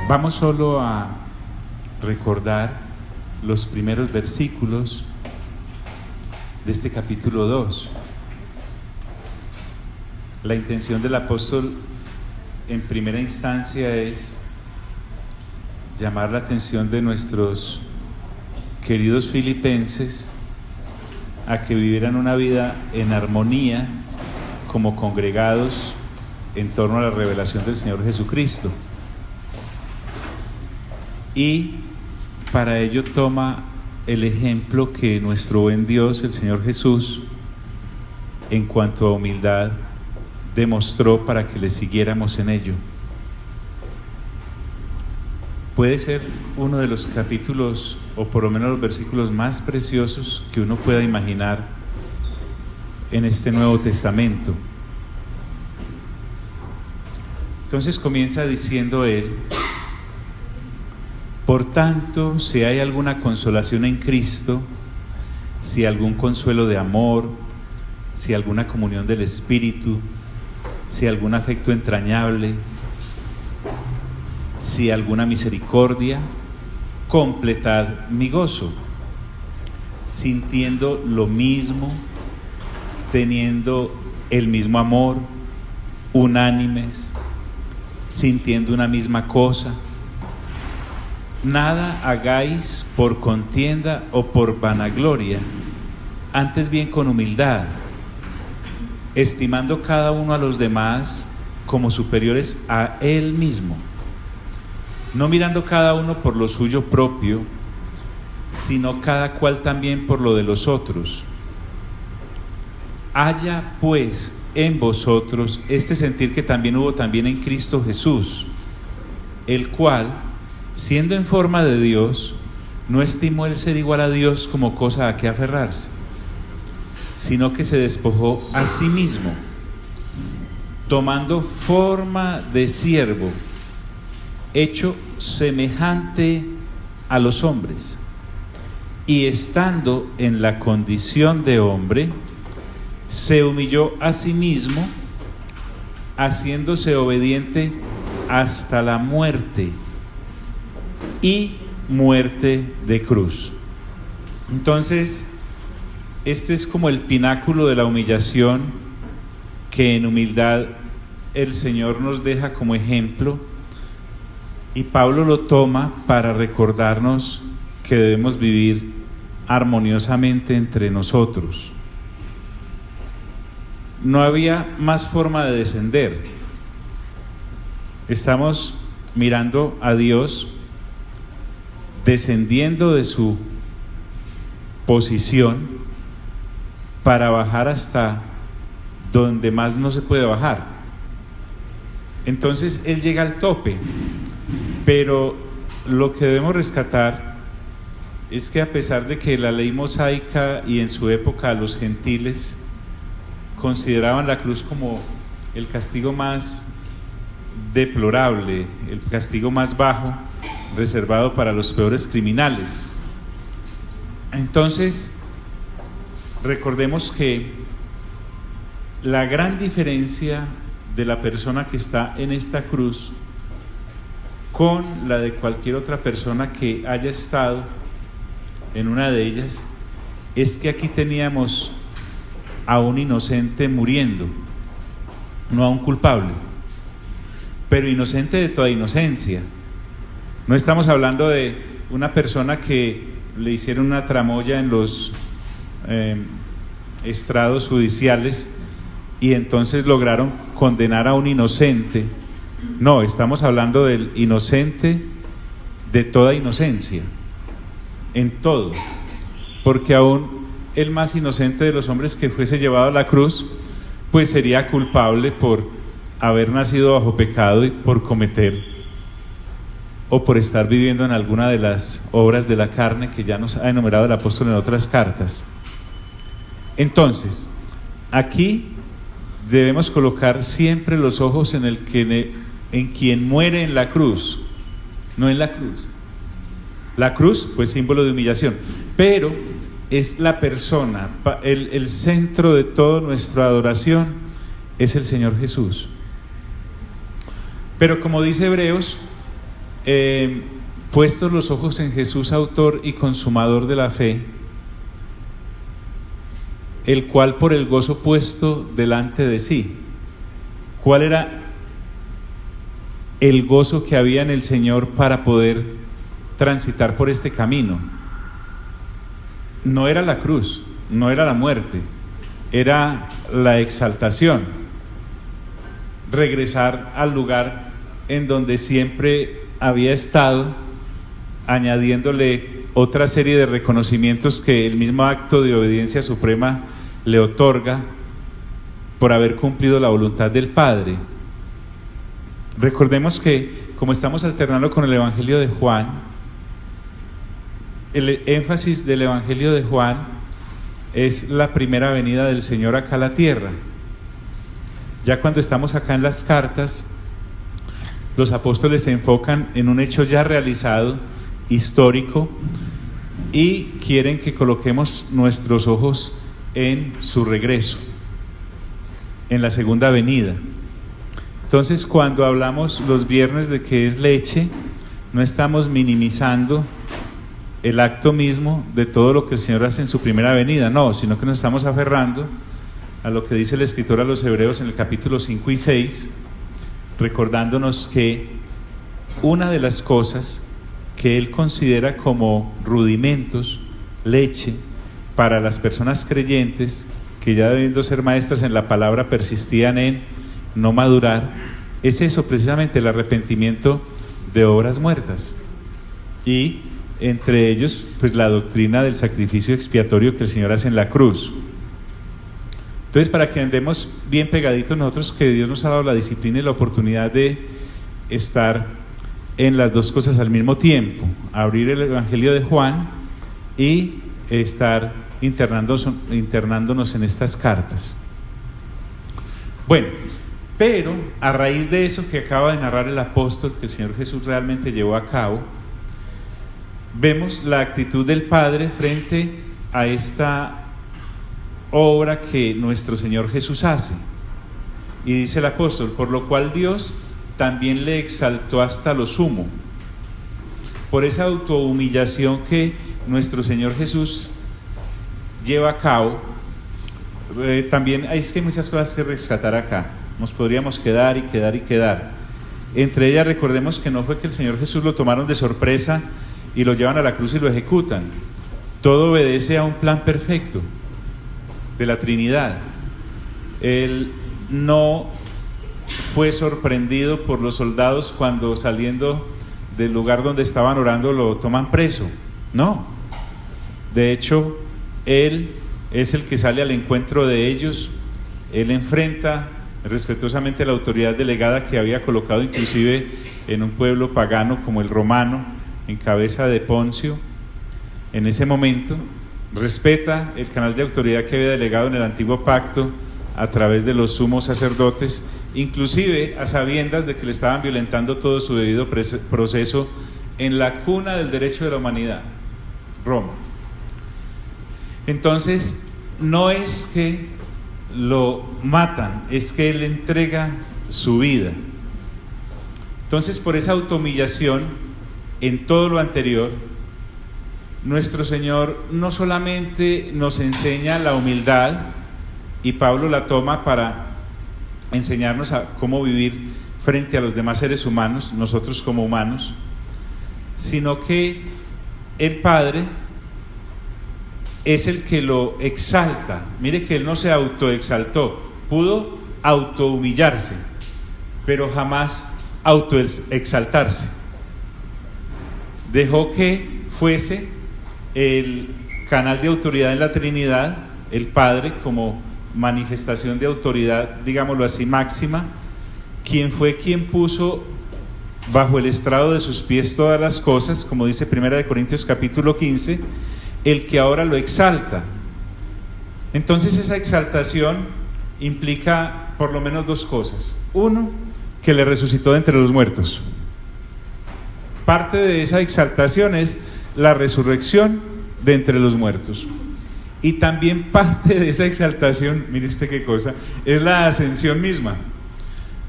Vamos solo a recordar los primeros versículos de este capítulo 2. La intención del apóstol en primera instancia es llamar la atención de nuestros queridos filipenses a que vivieran una vida en armonía como congregados en torno a la revelación del Señor Jesucristo. Y para ello toma el ejemplo que nuestro buen Dios, el Señor Jesús, en cuanto a humildad, demostró para que le siguiéramos en ello. Puede ser uno de los capítulos, o por lo menos los versículos más preciosos que uno pueda imaginar en este Nuevo Testamento. Entonces comienza diciendo él: por tanto, si hay alguna consolación en Cristo, si algún consuelo de amor, si alguna comunión del Espíritu, si algún afecto entrañable, si alguna misericordia, completad mi gozo, sintiendo lo mismo, teniendo el mismo amor, unánimes, sintiendo una misma cosa. Nada hagáis por contienda o por vanagloria, antes bien con humildad, estimando cada uno a los demás como superiores a él mismo, no mirando cada uno por lo suyo propio, sino cada cual también por lo de los otros. Haya pues en vosotros este sentir que también hubo también en Cristo Jesús, el cual, siendo en forma de Dios, no estimó el ser igual a Dios como cosa a que aferrarse, sino que se despojó a sí mismo, tomando forma de siervo, hecho semejante a los hombres, y estando en la condición de hombre, se humilló a sí mismo, haciéndose obediente hasta la muerte, y muerte de cruz. Entonces, este es como el pináculo de la humillación que en humildad el Señor nos deja como ejemplo, y Pablo lo toma para recordarnos que debemos vivir armoniosamente entre nosotros. No había más forma de descender. Estamos mirando a Dios descendiendo de su posición para bajar hasta donde más no se puede bajar. Entonces Él llega al tope, pero lo que debemos rescatar es que a pesar de que la ley mosaica y en su época los gentiles consideraban la cruz como el castigo más deplorable, el castigo más bajo, reservado para los peores criminales. Entonces, recordemos que la gran diferencia de la persona que está en esta cruz con la de cualquier otra persona que haya estado en una de ellas es que aquí teníamos a un inocente muriendo, no a un culpable, pero inocente de toda inocencia. No estamos hablando de una persona que le hicieron una tramoya en los estrados judiciales y entonces lograron condenar a un inocente. No, estamos hablando del inocente de toda inocencia, en todo, porque aún el más inocente de los hombres que fuese llevado a la cruz, pues sería culpable por haber nacido bajo pecado y por cometer o por estar viviendo en alguna de las obras de la carne que ya nos ha enumerado el apóstol en otras cartas. Entonces, aquí debemos colocar siempre los ojos en quien muere en la cruz, no en la cruz. La cruz, pues símbolo de humillación, pero es la persona, el centro de toda nuestra adoración es el Señor Jesús. Pero como dice Hebreos, puestos los ojos en Jesús, autor y consumador de la fe, el cual por el gozo puesto delante de sí. ¿Cuál era el gozo que había en el Señor para poder transitar por este camino? No era la cruz, no era la muerte, era la exaltación, regresar al lugar en donde siempre había estado, añadiéndole otra serie de reconocimientos que el mismo acto de obediencia suprema le otorga por haber cumplido la voluntad del Padre. Recordemos que, como estamos alternando con el Evangelio de Juan, el énfasis del Evangelio de Juan es la primera venida del Señor acá a la tierra. Ya cuando estamos acá en las cartas, los apóstoles se enfocan en un hecho ya realizado, histórico, y quieren que coloquemos nuestros ojos en su regreso, en la segunda venida. Entonces, cuando hablamos los viernes de que es leche, no estamos minimizando el acto mismo de todo lo que el Señor hace en su primera venida, no, sino que nos estamos aferrando a lo que dice el escritor a los Hebreos en el capítulo 5 y 6, recordándonos que una de las cosas que él considera como rudimentos, leche, para las personas creyentes que ya debiendo ser maestras en la palabra persistían en no madurar, es eso precisamente, el arrepentimiento de obras muertas, y entre ellos pues la doctrina del sacrificio expiatorio que el Señor hace en la cruz. Entonces, para que andemos bien pegaditos nosotros, que Dios nos ha dado la disciplina y la oportunidad de estar en las dos cosas al mismo tiempo, abrir el Evangelio de Juan y estar internándonos en estas cartas. Bueno, pero a raíz de eso que acaba de narrar el apóstol, que el Señor Jesús realmente llevó a cabo, vemos la actitud del Padre frente a esta obra que nuestro Señor Jesús hace. Y dice el apóstol: por lo cual Dios también le exaltó hasta lo sumo. Por esa autohumillación que nuestro Señor Jesús lleva a cabo, también es que hay muchas cosas que rescatar acá. Nos podríamos quedar y quedar y quedar. Entre ellas, recordemos que no fue que el Señor Jesús lo tomaron de sorpresa y lo llevan a la cruz y lo ejecutan. Todo obedece a un plan perfecto de la Trinidad. Él no fue sorprendido por los soldados cuando, saliendo del lugar donde estaban orando, lo toman preso. No. De hecho, Él es el que sale al encuentro de ellos. Él enfrenta respetuosamente la autoridad delegada que había colocado inclusive en un pueblo pagano como el romano, en cabeza de Poncio. En ese momento respeta el canal de autoridad que había delegado en el antiguo pacto a través de los sumos sacerdotes, inclusive a sabiendas de que le estaban violentando todo su debido proceso en la cuna del derecho de la humanidad, Roma. Entonces, no es que lo matan, es que él entrega su vida. Entonces, por esa autohumillación en todo lo anterior, nuestro Señor no solamente nos enseña la humildad, y Pablo la toma para enseñarnos a cómo vivir frente a los demás seres humanos, nosotros como humanos, sino que el Padre es el que lo exalta. Mire que Él no se autoexaltó, pudo autohumillarse, pero jamás autoexaltarse. Dejó que fuese el canal de autoridad en la Trinidad, el Padre, como manifestación de autoridad, digámoslo así, máxima, quien puso bajo el estrado de sus pies todas las cosas, como dice 1 Corintios capítulo 15, el que ahora lo exalta. Entonces, esa exaltación implica por lo menos dos cosas. Uno, que le resucitó de entre los muertos. Parte de esa exaltación es la resurrección de entre los muertos. Y también parte de esa exaltación, mire usted qué cosa, es la ascensión misma,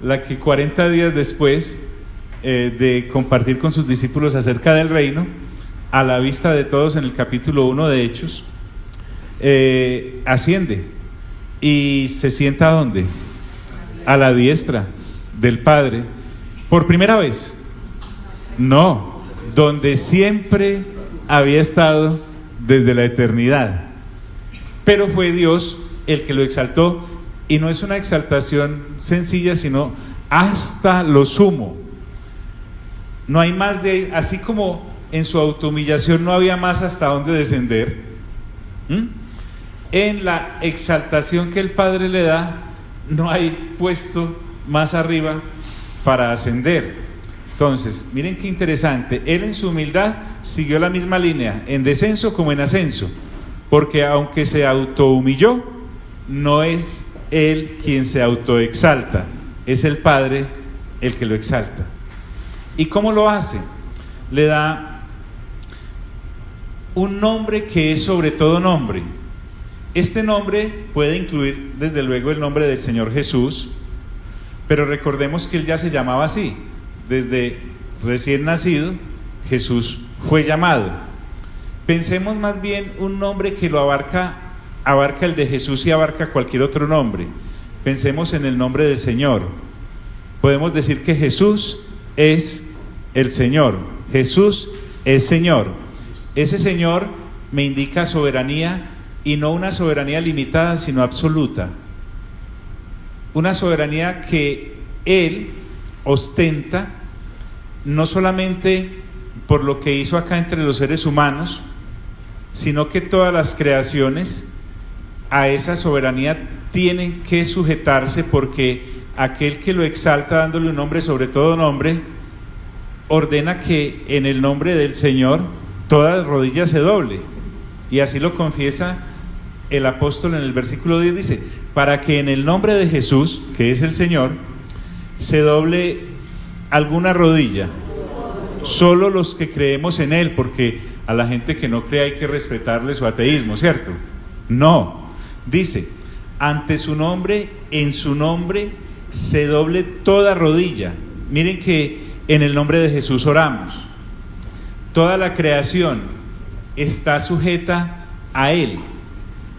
la que 40 días después de compartir con sus discípulos acerca del reino, a la vista de todos en el capítulo 1 de Hechos, asciende y se sienta ¿a dónde? A la diestra del Padre. ¿Por primera vez? No, donde siempre había estado desde la eternidad. Pero fue Dios el que lo exaltó, y no es una exaltación sencilla, sino hasta lo sumo. No hay más de, así como en su autohumillación no había más hasta dónde descender, en la exaltación que el Padre le da, no hay puesto más arriba para ascender. Entonces, miren qué interesante, él en su humildad siguió la misma línea, en descenso como en ascenso, porque aunque se autohumilló, no es él quien se autoexalta, es el Padre el que lo exalta. ¿Y cómo lo hace? Le da un nombre que es sobre todo nombre. Este nombre puede incluir desde luego el nombre del Señor Jesús, pero recordemos que él ya se llamaba así. Desde recién nacido, Jesús fue llamado. Pensemos más bien un nombre que lo abarca el de Jesús y abarca cualquier otro nombre. Pensemos en el nombre del Señor. Podemos decir que Jesús es el Señor. Jesús es Señor. Ese Señor me indica soberanía, y no una soberanía limitada, sino absoluta. Una soberanía que Él ostenta no solamente por lo que hizo acá entre los seres humanos, sino que todas las creaciones a esa soberanía tienen que sujetarse, porque aquel que lo exalta dándole un nombre sobre todo nombre, ordena que en el nombre del Señor toda rodilla se doble, y así lo confiesa el apóstol en el versículo 10, dice: para que en el nombre de Jesús, que es el Señor, se doble alguna rodilla. Solo los que creemos en Él, porque a la gente que no cree hay que respetarle su ateísmo, ¿cierto? No, dice: ante su nombre, en su nombre, se doble toda rodilla. Miren que en el nombre de Jesús oramos. Toda la creación está sujeta a Él.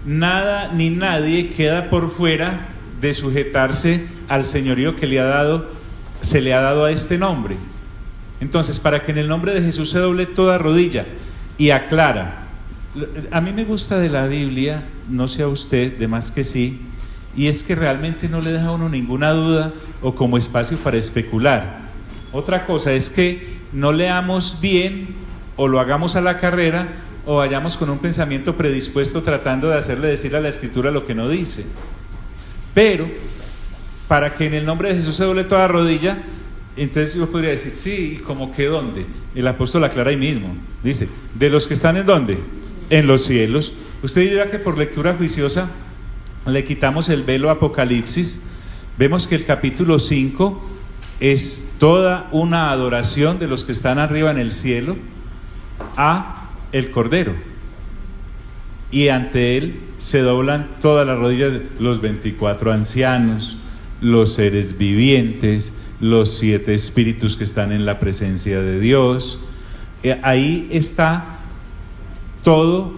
Nada ni nadie queda por fuera de sujetarse al señorío que se le ha dado a este nombre. Entonces, para que en el nombre de Jesús se doble toda rodilla, y aclara. A mí me gusta de la Biblia, no sé a usted, de más que sí, y es que realmente no le deja a uno ninguna duda o como espacio para especular. Otra cosa es que no leamos bien o lo hagamos a la carrera, o vayamos con un pensamiento predispuesto tratando de hacerle decir a la Escritura lo que no dice. Pero para que en el nombre de Jesús se doble toda rodilla, entonces yo podría decir, sí, ¿cómo que dónde? El apóstol aclara ahí mismo, dice: de los que están ¿en dónde? En los cielos. Usted dirá que por lectura juiciosa le quitamos el velo a Apocalipsis. Vemos que el capítulo 5 es toda una adoración de los que están arriba en el cielo a el Cordero, y ante Él se doblan todas las rodillas de los 24 ancianos, los seres vivientes, los 7 espíritus que están en la presencia de Dios. Ahí está todo,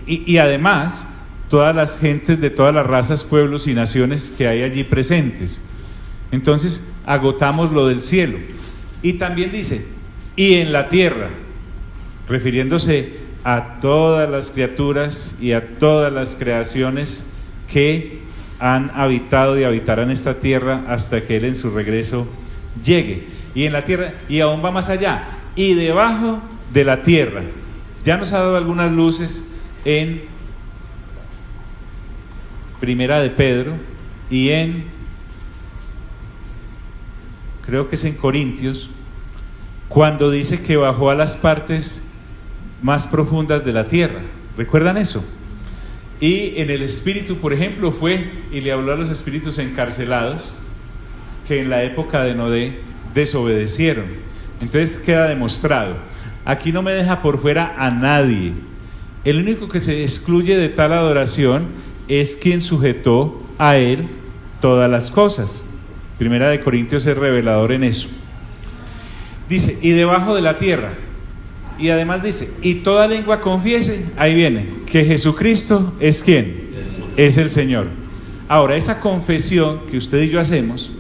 y además todas las gentes de todas las razas, pueblos y naciones que hay allí presentes. Entonces agotamos lo del cielo. Y también dice: y en la tierra, refiriéndose a todas las criaturas y a todas las creaciones que han habitado y habitarán esta tierra hasta que Él en su regreso llegue. Y en la tierra, y aún va más allá, y debajo de la tierra. Ya nos ha dado algunas luces en Primera de Pedro y creo que es en Corintios, cuando dice que bajó a las partes más profundas de la tierra. ¿Recuerdan eso? Y en el espíritu, por ejemplo, fue y le habló a los espíritus encarcelados que en la época de Noé desobedecieron. Entonces queda demostrado. Aquí no me deja por fuera a nadie. El único que se excluye de tal adoración es quien sujetó a Él todas las cosas. Primera de Corintios es revelador en eso. dice, y debajo de la tierra. Y además dice, y toda lengua confiese, ahí viene, que Jesucristo es ¿quién? Es el Señor. Ahora, esa confesión que usted y yo hacemos,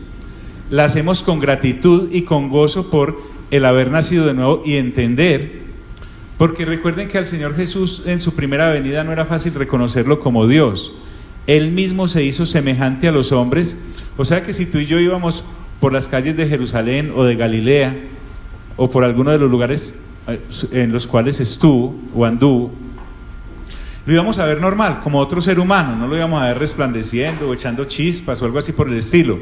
la hacemos con gratitud y con gozo por el haber nacido de nuevo y entender, porque recuerden que al Señor Jesús en su primera venida no era fácil reconocerlo como Dios. Él mismo se hizo semejante a los hombres, o sea que si tú y yo íbamos por las calles de Jerusalén o de Galilea, o por alguno de los lugares en los cuales estuvo o anduvo, lo íbamos a ver normal, como otro ser humano, no lo íbamos a ver resplandeciendo o echando chispas o algo así por el estilo,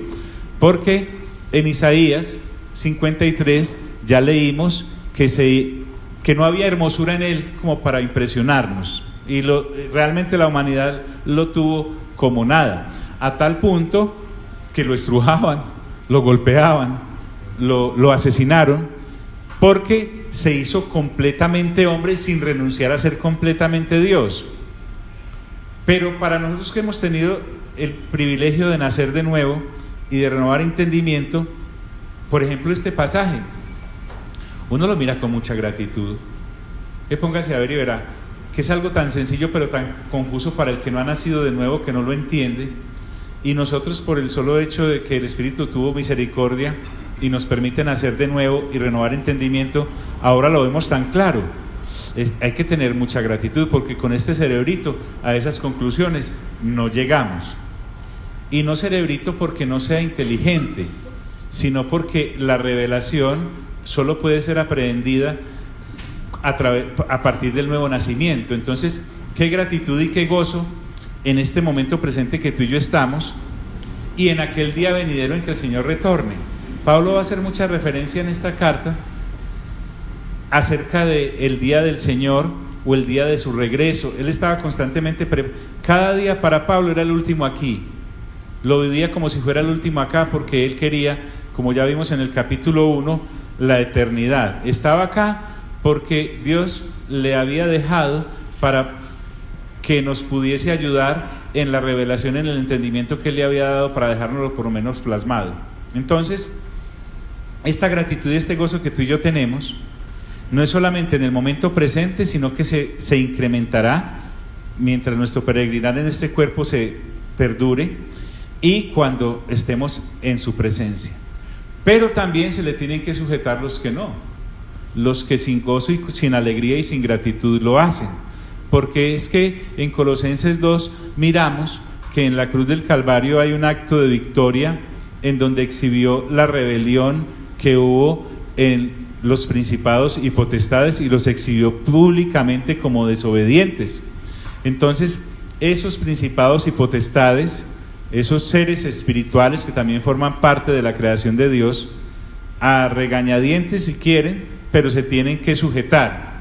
porque en Isaías 53 ya leímos que no había hermosura en él como para impresionarnos, y realmente la humanidad lo tuvo como nada, a tal punto que lo estrujaban, lo golpeaban, lo asesinaron, porque se hizo completamente hombre sin renunciar a ser completamente Dios. Pero para nosotros que hemos tenido el privilegio de nacer de nuevo y de renovar entendimiento, por ejemplo este pasaje, uno lo mira con mucha gratitud. Póngase a ver y verá que es algo tan sencillo pero tan confuso para el que no ha nacido de nuevo, que no lo entiende, y nosotros por el solo hecho de que el Espíritu tuvo misericordia y nos permite nacer de nuevo y renovar entendimiento, ahora lo vemos tan claro. Hay que tener mucha gratitud, porque con este cerebrito a esas conclusiones no llegamos. Y no cerebrito porque no sea inteligente, sino porque la revelación solo puede ser aprendida a partir del nuevo nacimiento. Entonces, qué gratitud y qué gozo en este momento presente que tú y yo estamos, y en aquel día venidero en que el Señor retorne. Pablo va a hacer mucha referencia en esta carta acerca del día del Señor o el día de su regreso. Él estaba constantemente, cada día para Pablo era el último aquí, lo vivía como si fuera el último acá, porque él quería, como ya vimos en el capítulo 1, la eternidad. Estaba acá porque Dios le había dejado para que nos pudiese ayudar en la revelación, en el entendimiento que Él le había dado, para dejárnoslo por lo menos plasmado. Entonces, esta gratitud y este gozo que tú y yo tenemos no es solamente en el momento presente, sino que se incrementará mientras nuestro peregrinar en este cuerpo se perdure y cuando estemos en su presencia. Pero también se le tienen que sujetar los que no, los que sin gozo y sin alegría y sin gratitud lo hacen, porque es que en Colosenses 2 miramos que en la cruz del Calvario hay un acto de victoria en donde exhibió la rebelión que hubo en los principados y potestades, y los exhibió públicamente como desobedientes. Entonces, esos principados y potestades, esos seres espirituales que también forman parte de la creación de Dios, a regañadientes si quieren, pero se tienen que sujetar.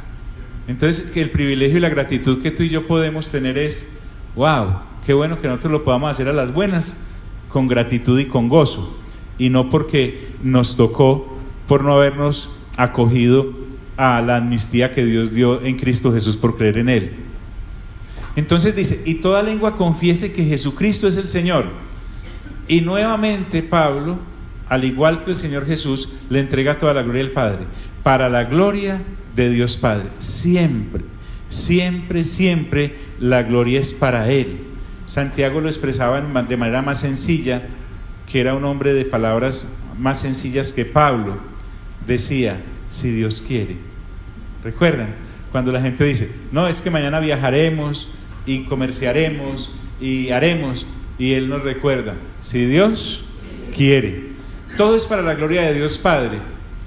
Entonces, que el privilegio y la gratitud que tú y yo podemos tener es, wow, qué bueno que nosotros lo podamos hacer a las buenas, con gratitud y con gozo, y no porque nos tocó por no habernos acogido a la amnistía que Dios dio en Cristo Jesús por creer en Él. Entonces dice, y toda lengua confiese que Jesucristo es el Señor. Y nuevamente Pablo, al igual que el Señor Jesús, le entrega toda la gloria al Padre, para la gloria de Dios Padre. Siempre, siempre, siempre la gloria es para Él. Santiago lo expresaba de manera más sencilla, que era un hombre de palabras más sencillas que Pablo. Decía, si Dios quiere. ¿Recuerdan? Cuando la gente dice, no, es que mañana viajaremos y comerciaremos y haremos, y Él nos recuerda, si Dios quiere. Todo es para la gloria de Dios Padre.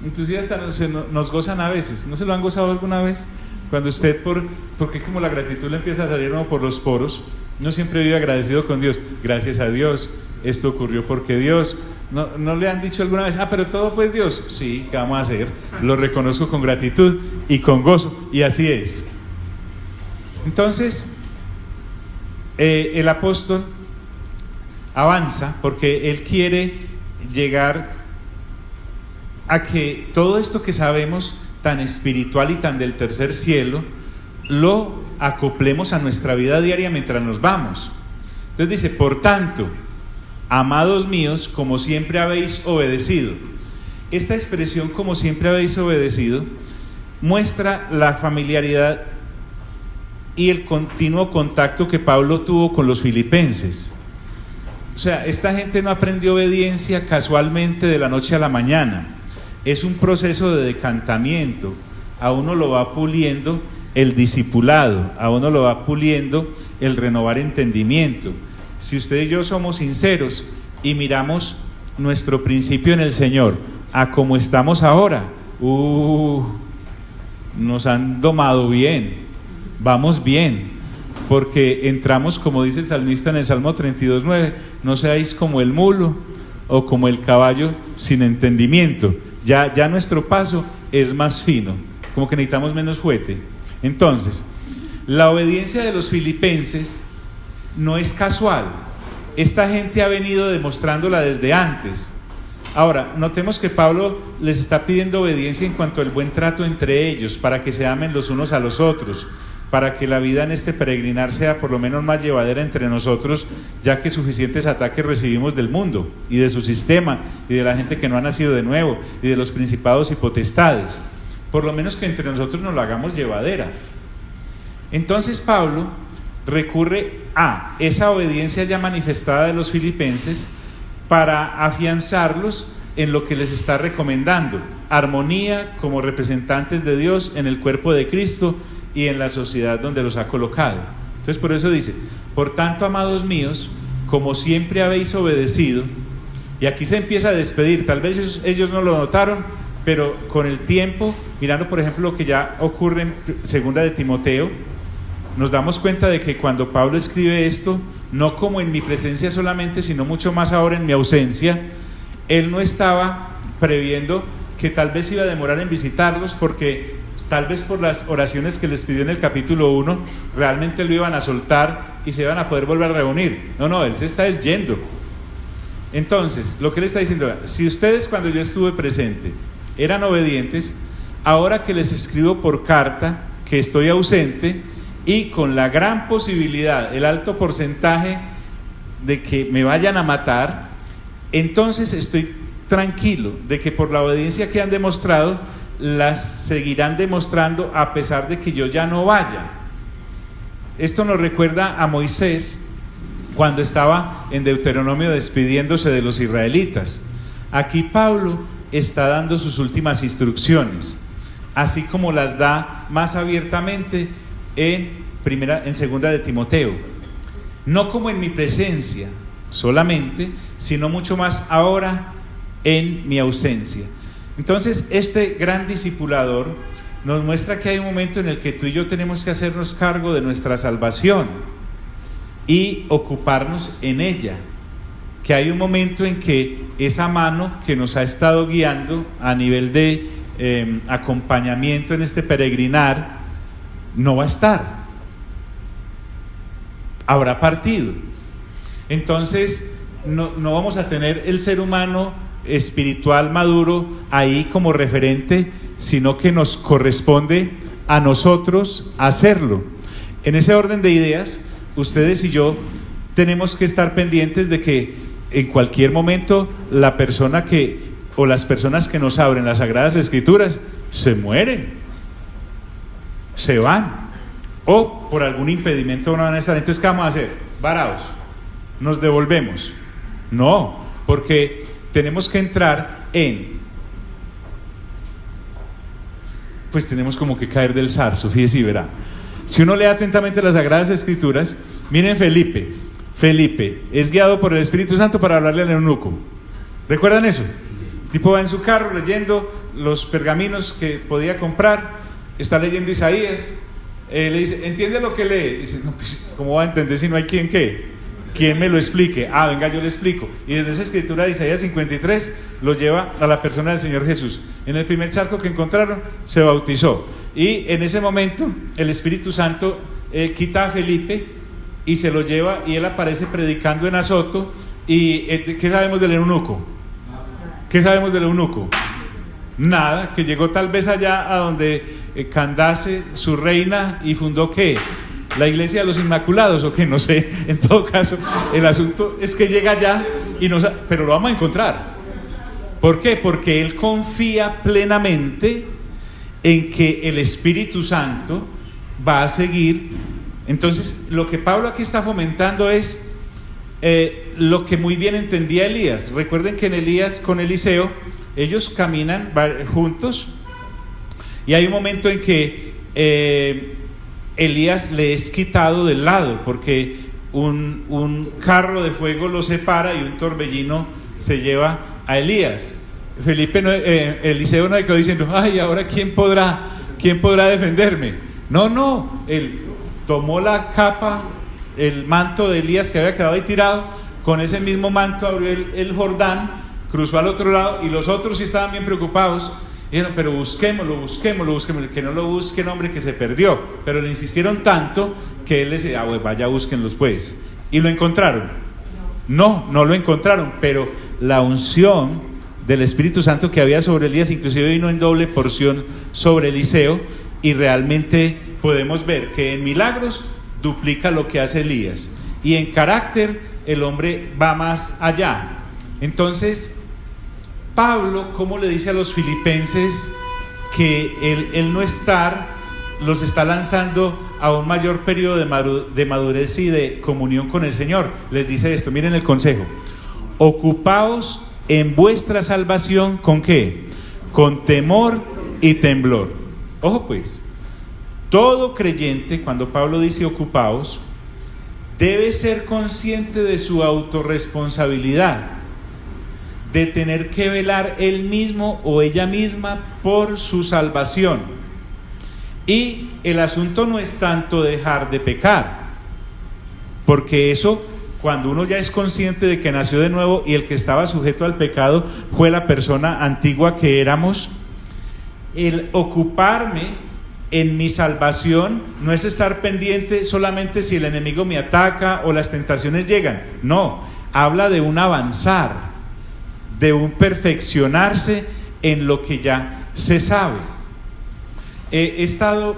Inclusive hasta nos gozan a veces. ¿No se lo han gozado alguna vez? Cuando usted, porque como la gratitud le empieza a salir uno por los poros, no siempre vive agradecido con Dios. Gracias a Dios, esto ocurrió porque Dios. ¿No le han dicho alguna vez, pero todo fue Dios? Sí, ¿qué vamos a hacer? Lo reconozco con gratitud y con gozo, y así es. Entonces, el apóstol avanza porque él quiere llegar a que todo esto que sabemos tan espiritual y tan del tercer cielo lo acoplemos a nuestra vida diaria mientras nos vamos. Entonces dice, por tanto, amados míos, como siempre habéis obedecido. Esta expresión, como siempre habéis obedecido, muestra la familiaridad y el continuo contacto que Pablo tuvo con los filipenses. O sea, esta gente no aprendió obediencia casualmente de la noche a la mañana. Es un proceso de decantamiento. A uno lo va puliendo el discipulado, a uno lo va puliendo el renovar entendimiento. Si usted y yo somos sinceros y miramos nuestro principio en el Señor a como estamos ahora, nos han domado bien, vamos bien, porque entramos, como dice el salmista en el Salmo 32:9, no seáis como el mulo o como el caballo sin entendimiento. Ya nuestro paso es más fino, como que necesitamos menos juguete. Entonces, la obediencia de los filipenses no es casual. Esta gente ha venido demostrándola desde antes. Ahora, notemos que Pablo les está pidiendo obediencia en cuanto al buen trato entre ellos, para que se amen los unos a los otros, para que la vida en este peregrinar sea por lo menos más llevadera entre nosotros, ya que suficientes ataques recibimos del mundo y de su sistema y de la gente que no ha nacido de nuevo y de los principados y potestades. Por lo menos que entre nosotros nos la hagamos llevadera. Entonces Pablo recurre a esa obediencia ya manifestada de los filipenses para afianzarlos en lo que les está recomendando: armonía como representantes de Dios en el cuerpo de Cristo y en la sociedad donde los ha colocado. Entonces por eso dice: por tanto, amados míos, como siempre habéis obedecido. Y aquí se empieza a despedir. Tal vez ellos no lo notaron, pero con el tiempo, mirando por ejemplo lo que ya ocurre en segunda de Timoteo, nos damos cuenta de que cuando Pablo escribe esto, no como en mi presencia solamente, sino mucho más ahora en mi ausencia, él no estaba previendo que tal vez iba a demorar en visitarlos, porque tal vez por las oraciones que les pidió en el capítulo 1, realmente lo iban a soltar y se iban a poder volver a reunir. No, él se está yendo. Entonces, lo que él está diciendo: si ustedes cuando yo estuve presente eran obedientes, ahora que les escribo por carta que estoy ausente, y con la gran posibilidad, el alto porcentaje de que me vayan a matar, entonces estoy tranquilo de que por la obediencia que han demostrado, las seguirán demostrando a pesar de que yo ya no vaya. Esto nos recuerda a Moisés cuando estaba en Deuteronomio despidiéndose de los israelitas. Aquí Pablo está dando sus últimas instrucciones, así como las da más abiertamente en segunda de Timoteo. No como en mi presencia solamente, sino mucho más ahora en mi ausencia. Entonces, este gran discipulador nos muestra que hay un momento en el que tú y yo tenemos que hacernos cargo de nuestra salvación y ocuparnos en ella, que hay un momento en que esa mano que nos ha estado guiando a nivel de acompañamiento en este peregrinar no va a estar, habrá partido. Entonces no vamos a tener el ser humano espiritual maduro ahí como referente, sino que nos corresponde a nosotros hacerlo. En ese orden de ideas, ustedes y yo tenemos que estar pendientes de que en cualquier momento la persona o las personas que nos abren las Sagradas Escrituras se mueren, se van, o por algún impedimento no van a estar. Entonces, ¿qué vamos a hacer? Varaos, nos devolvemos. No, porque tenemos que entrar pues tenemos como que caer del zarzo. Fíjese y verá, si uno lee atentamente las Sagradas Escrituras, miren, Felipe es guiado por el Espíritu Santo para hablarle al eunuco. ¿Recuerdan eso? El tipo va en su carro leyendo los pergaminos que podía comprar, está leyendo Isaías, le dice: ¿entiende lo que lee? Dice: no, pues, ¿cómo va a entender si no hay quien me lo explique? Venga, yo le explico. Y desde esa escritura de Isaías 53 lo lleva a la persona del Señor Jesús. En el primer charco que encontraron, se bautizó, y en ese momento el Espíritu Santo quita a Felipe y se lo lleva, y él aparece predicando en Azoto. ¿Y qué sabemos del eunuco? ¿Qué sabemos del eunuco? Nada, que llegó tal vez allá a donde Candace, su reina, y fundó ¿qué? La iglesia de los Inmaculados, o qué, no sé. En todo caso, el asunto es que llega allá pero lo vamos a encontrar, ¿Por qué? Porque él confía plenamente en que el Espíritu Santo va a seguir. Entonces, lo que Pablo aquí está fomentando es lo que muy bien entendía Elías. Recuerden que en Elías con Eliseo, ellos caminan juntos, y hay un momento en que Elías le es quitado del lado, porque un carro de fuego lo separa y un torbellino se lleva a Elías. Eliseo no quedó diciendo, ay, ahora ¿quién podrá defenderme? No, él tomó la capa, el manto de Elías que había quedado ahí tirado, con ese mismo manto abrió el Jordán, cruzó al otro lado, y los otros sí estaban bien preocupados. Dijeron, pero busquémoslo, que no lo busquen, hombre, que se perdió. Pero le insistieron tanto que él les decía, pues vaya, búsquenlos pues. ¿Y lo encontraron? No lo encontraron, pero la unción del Espíritu Santo que había sobre Elías inclusive vino en doble porción sobre Eliseo, y realmente podemos ver que en milagros duplica lo que hace Elías, y en carácter el hombre va más allá. Entonces, Pablo, ¿cómo le dice a los filipenses que el no estar los está lanzando a un mayor periodo de madurez y de comunión con el Señor? Les dice esto, miren el consejo: ocupaos en vuestra salvación, ¿con qué? Con temor y temblor. Ojo pues, todo creyente, cuando Pablo dice ocupaos, debe ser consciente de su autorresponsabilidad, de tener que velar él mismo o ella misma por su salvación. Y el asunto no es tanto dejar de pecar, porque eso, cuando uno ya es consciente de que nació de nuevo y el que estaba sujeto al pecado fue la persona antigua que éramos, el ocuparme en mi salvación no es estar pendiente solamente si el enemigo me ataca o las tentaciones llegan. No, habla de un avanzar, de un perfeccionarse en lo que ya se sabe. He estado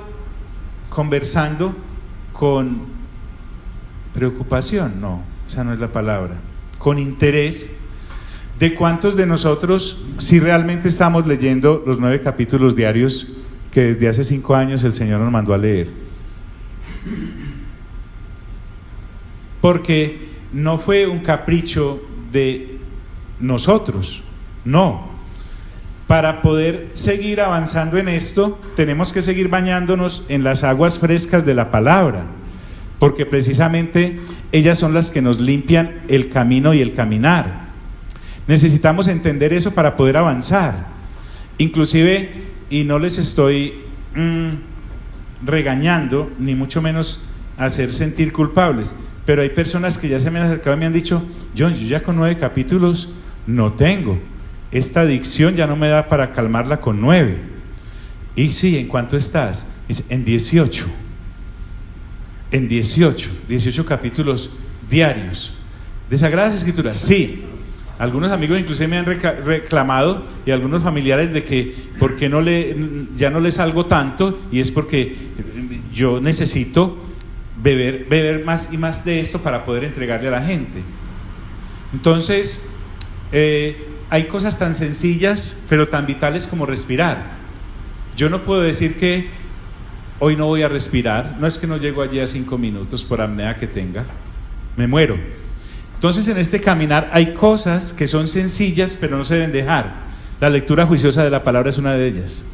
conversando con preocupación, no, esa no es la palabra, con interés, de cuántos de nosotros si realmente estamos leyendo los 9 capítulos diarios que desde hace 5 años el Señor nos mandó a leer. Porque no fue un capricho de nosotros, no. Para poder seguir avanzando en esto, tenemos que seguir bañándonos en las aguas frescas de la palabra, porque precisamente ellas son las que nos limpian el camino y el caminar. Necesitamos entender eso para poder avanzar. Inclusive, y no les estoy regañando, ni mucho menos hacer sentir culpables, pero hay personas que ya se me han acercado y me han dicho, John, yo ya con 9 capítulos no tengo, esta adicción ya no me da para calmarla con 9. Y sí, ¿en cuánto estás? Dice, en 18 capítulos diarios de Sagradas Escrituras. Sí, algunos amigos inclusive me han reclamado, y algunos familiares, de que por qué ya no les salgo tanto, y es porque yo necesito beber más y más de esto para poder entregarle a la gente. Entonces, hay cosas tan sencillas pero tan vitales como respirar. Yo no puedo decir que hoy no voy a respirar, no es que no llego allí a 5 minutos por apnea que tenga, me muero. Entonces, en este caminar hay cosas que son sencillas pero no se deben dejar. La lectura juiciosa de la palabra es una de ellas,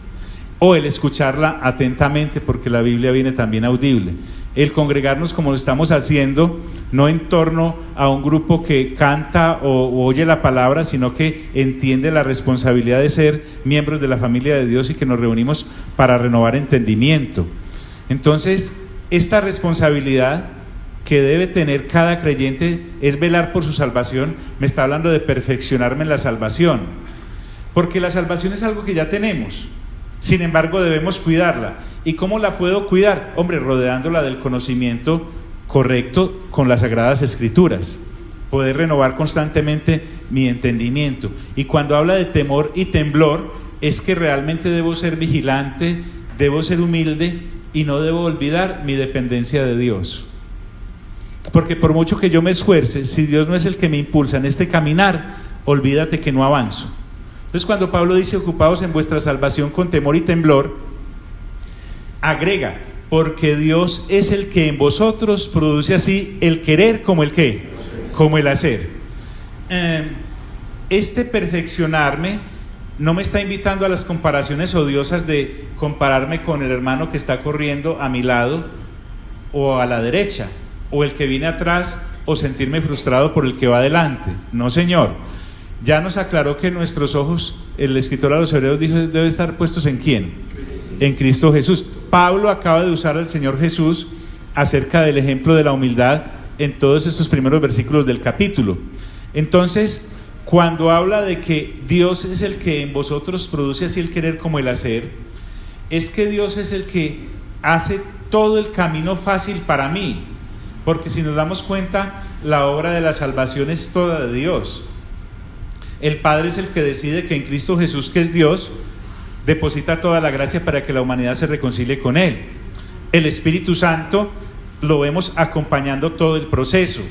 o el escucharla atentamente, porque la Biblia viene también audible. El congregarnos como lo estamos haciendo, no en torno a un grupo que canta o oye la palabra, sino que entiende la responsabilidad de ser miembros de la familia de Dios y que nos reunimos para renovar entendimiento. Entonces, esta responsabilidad que debe tener cada creyente es velar por su salvación. Me está hablando de perfeccionarme en la salvación, porque la salvación es algo que ya tenemos, sin embargo debemos cuidarla. ¿Y cómo la puedo cuidar? Hombre, rodeándola del conocimiento correcto con las Sagradas Escrituras, poder renovar constantemente mi entendimiento. Y cuando habla de temor y temblor, es que realmente debo ser vigilante, debo ser humilde y no debo olvidar mi dependencia de Dios. Porque por mucho que yo me esfuerce, si Dios no es el que me impulsa en este caminar, olvídate que no avanzo. Entonces, cuando Pablo dice ocupados en vuestra salvación con temor y temblor, agrega, porque Dios es el que en vosotros produce así el querer como el qué, como el hacer. Este perfeccionarme no me está invitando a las comparaciones odiosas de compararme con el hermano que está corriendo a mi lado o a la derecha, o el que viene atrás, o sentirme frustrado por el que va adelante. No, señor. Ya nos aclaró que nuestros ojos, el escritor a los Hebreos dijo, debe estar puestos ¿en quién? En Cristo Jesús. Pablo acaba de usar al Señor Jesús acerca del ejemplo de la humildad en todos estos primeros versículos del capítulo. Entonces, cuando habla de que Dios es el que en vosotros produce así el querer como el hacer, es que Dios es el que hace todo el camino fácil para mí, porque si nos damos cuenta, la obra de la salvación es toda de Dios. El Padre es el que decide que en Cristo Jesús, que es Dios, deposita toda la gracia para que la humanidad se reconcilie con Él. El Espíritu Santo lo vemos acompañando todo el proceso.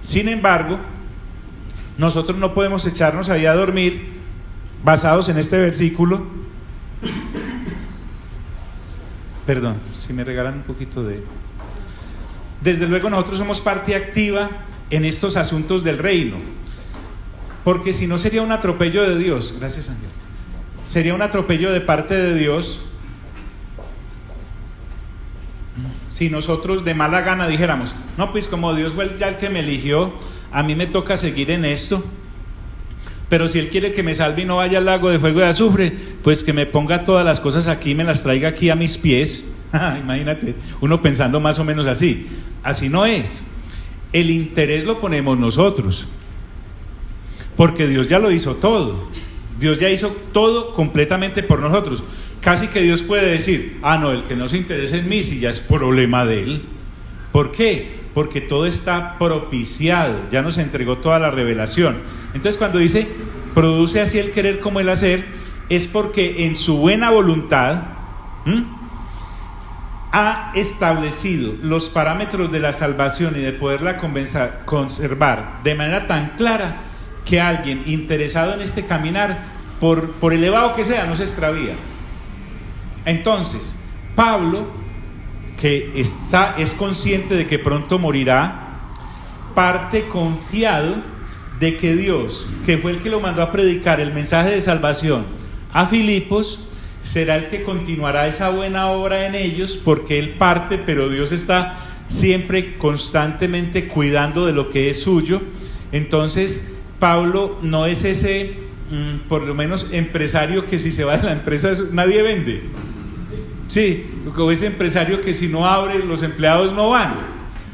Sin embargo, nosotros no podemos echarnos ahí a dormir basados en este versículo. Perdón, si me regalan un poquito de... Desde luego nosotros somos parte activa en estos asuntos del reino, porque si no sería un atropello de Dios. Gracias, Ángel. Sería un atropello de parte de Dios si nosotros de mala gana dijéramos, no, pues como Dios fue ya el que me eligió, a mí me toca seguir en esto, pero si Él quiere que me salve y no vaya al lago de fuego y azufre, pues que me ponga todas las cosas aquí y me las traiga aquí a mis pies. Imagínate, uno pensando más o menos así. Así no es. El interés lo ponemos nosotros, porque Dios ya lo hizo todo. Dios ya hizo todo completamente por nosotros. Casi que Dios puede decir, no, el que no se interesa en mí, si ya es problema de Él. ¿Por qué? Porque todo está propiciado, ya nos entregó toda la revelación. Entonces, cuando dice, produce así el querer como el hacer, es porque en su buena voluntad ha establecido los parámetros de la salvación y de poderla conservar de manera tan clara que alguien interesado en este caminar, por elevado que sea, no se extravía. Entonces, Pablo, que es consciente de que pronto morirá, parte confiado de que Dios, que fue el que lo mandó a predicar el mensaje de salvación a Filipos, será el que continuará esa buena obra en ellos, porque él parte, pero Dios está siempre constantemente cuidando de lo que es suyo. Entonces Pablo no es ese por lo menos empresario que si se va de la empresa nadie vende, sí, o ese empresario que si no abre los empleados no van.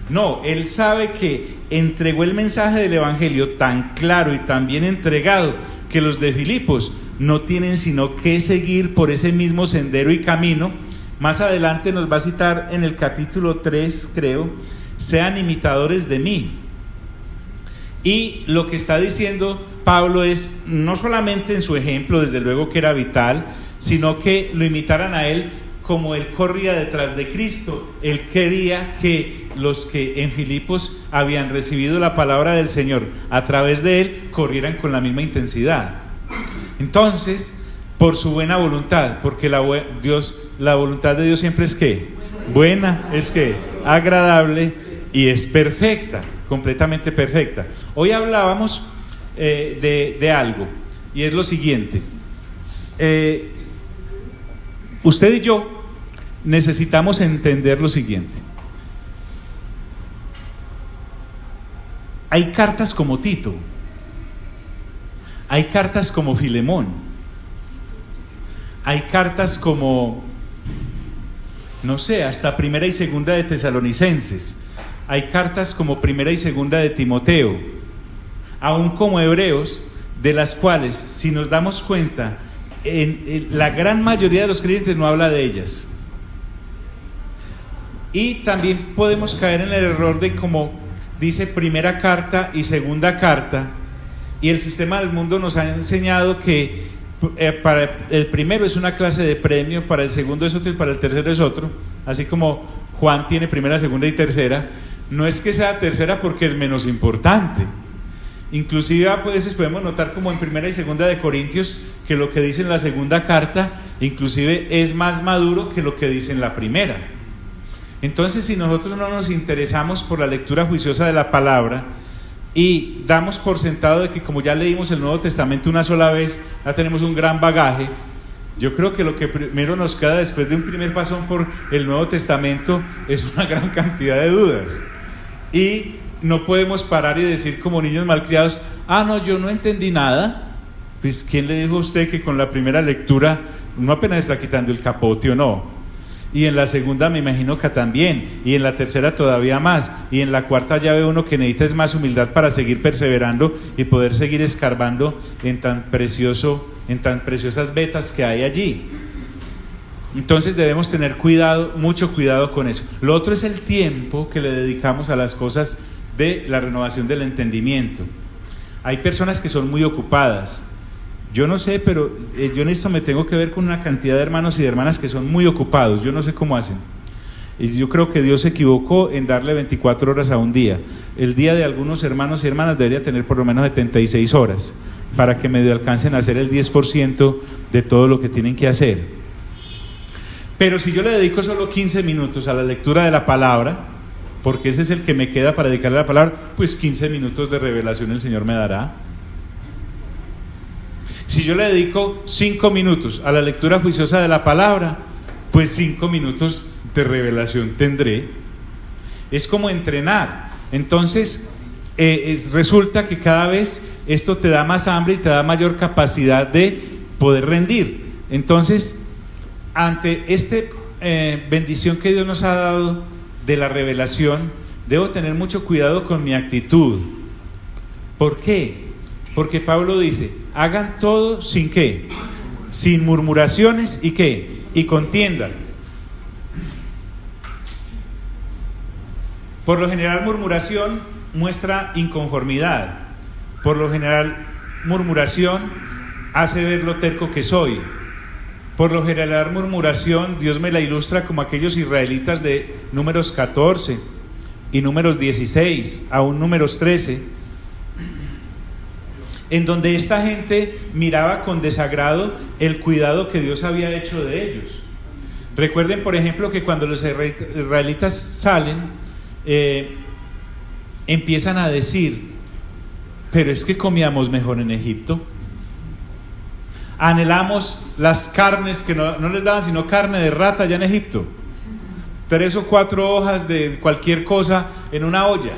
No, él sabe que entregó el mensaje del evangelio tan claro y tan bien entregado que los de Filipos no tienen sino que seguir por ese mismo sendero y camino. Más adelante nos va a citar en el capítulo 3, creo, sean imitadores de mí. Y lo que está diciendo Pablo es no solamente en su ejemplo, desde luego que era vital, sino que lo imitaran a él como él corría detrás de Cristo. Él quería que los que en Filipos habían recibido la palabra del Señor a través de él corrieran con la misma intensidad. Entonces, por su buena voluntad, porque la voluntad de Dios siempre es ¿qué? Buena, es ¿qué? Agradable y es perfecta, completamente perfecta. Hoy hablábamos de algo, y es lo siguiente. Usted y yo necesitamos entender lo siguiente. Hay cartas como Tito, hay cartas como Filemón, hay cartas como, no sé, hasta Primera y Segunda de Tesalonicenses, hay cartas como Primera y Segunda de Timoteo, aún como Hebreos, de las cuales, si nos damos cuenta, la gran mayoría de los creyentes no habla de ellas. Y también podemos caer en el error de, como dice primera carta y segunda carta, y el sistema del mundo nos ha enseñado que para el primero es una clase de premio, para el segundo es otro y para el tercero es otro. Así como Juan tiene primera, segunda y tercera, no es que sea tercera porque es menos importante. Inclusive a veces podemos notar como en primera y segunda de Corintios que lo que dice en la segunda carta inclusive es más maduro que lo que dice en la primera. Entonces, si nosotros no nos interesamos por la lectura juiciosa de la palabra y damos por sentado de que como ya leímos el Nuevo Testamento una sola vez, ya tenemos un gran bagaje, yo creo que lo que primero nos queda después de un primer pasón por el Nuevo Testamento es una gran cantidad de dudas. Y no podemos parar y decir como niños malcriados: ah, no, yo no entendí nada. Pues ¿quién le dijo a usted que con la primera lectura uno apenas está quitando el capote o no? Y en la segunda me imagino que también, y en la tercera todavía más, y en la cuarta ya ve uno que necesita es más humildad para seguir perseverando y poder seguir escarbando en tan preciosas vetas que hay allí. Entonces debemos tener cuidado, mucho cuidado con eso. Lo otro es el tiempo que le dedicamos a las cosas de la renovación del entendimiento. Hay personas que son muy ocupadas. Yo no sé, pero yo en esto me tengo que ver con una cantidad de hermanos y de hermanas que son muy ocupados. Yo no sé cómo hacen. Y yo creo que Dios se equivocó en darle 24 horas a un día. El día de algunos hermanos y hermanas debería tener por lo menos 76 horas para que medio alcancen a hacer el 10% de todo lo que tienen que hacer. Pero si yo le dedico solo 15 minutos a la lectura de la palabra, porque ese es el que me queda para dedicarle a la palabra, pues 15 minutos de revelación el Señor me dará. Si yo le dedico 5 minutos a la lectura juiciosa de la palabra, pues 5 minutos de revelación tendré. Es como entrenar. Entonces resulta que cada vez esto te da más hambre y te da mayor capacidad de poder rendir. Entonces, ante esta bendición que Dios nos ha dado de la revelación, debo tener mucho cuidado con mi actitud. ¿Por qué? Porque Pablo dice: hagan todo sin ¿qué? Sin murmuraciones y ¿qué? Y contienda. Por lo general, murmuración muestra inconformidad. Por lo general, murmuración hace ver lo terco que soy. Por lo general, murmuración Dios me la ilustra como aquellos israelitas de Números 14 y Números 16, aún Números 13, en donde esta gente miraba con desagrado el cuidado que Dios había hecho de ellos. Recuerden, por ejemplo, que cuando los israelitas salen, empiezan a decir: pero es que comíamos mejor en Egipto. Anhelamos las carnes que no les daban sino carne de rata allá en Egipto. 3 o 4 hojas de cualquier cosa en una olla.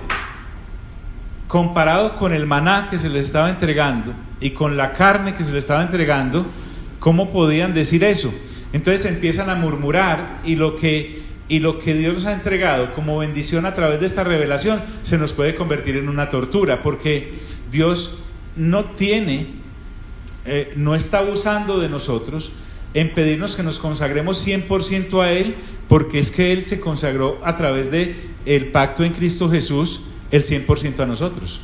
Comparado con el maná que se les estaba entregando y con la carne que se les estaba entregando, ¿cómo podían decir eso? Entonces empiezan a murmurar, y lo que Dios nos ha entregado como bendición a través de esta revelación se nos puede convertir en una tortura, porque Dios no está abusando de nosotros en pedirnos que nos consagremos 100% a Él, porque es que Él se consagró a través de el pacto en Cristo Jesús el 100% a nosotros.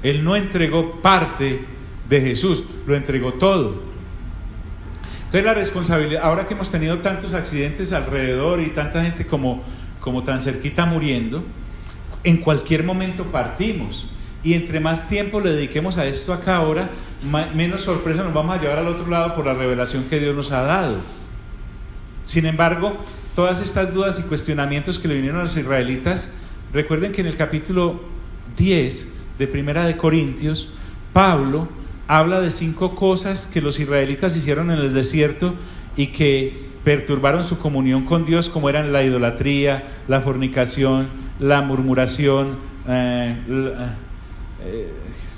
Él no entregó parte de Jesús, lo entregó todo. Entonces la responsabilidad, ahora que hemos tenido tantos accidentes alrededor y tanta gente como tan cerquita muriendo, en cualquier momento partimos, y entre más tiempo le dediquemos a esto acá ahora, menos sorpresa nos vamos a llevar al otro lado por la revelación que Dios nos ha dado. Sin embargo, todas estas dudas y cuestionamientos que le vinieron a los israelitas, recuerden que en el capítulo 10 de Primera de Corintios, Pablo habla de 5 cosas que los israelitas hicieron en el desierto y que perturbaron su comunión con Dios, como eran la idolatría, la fornicación, la murmuración,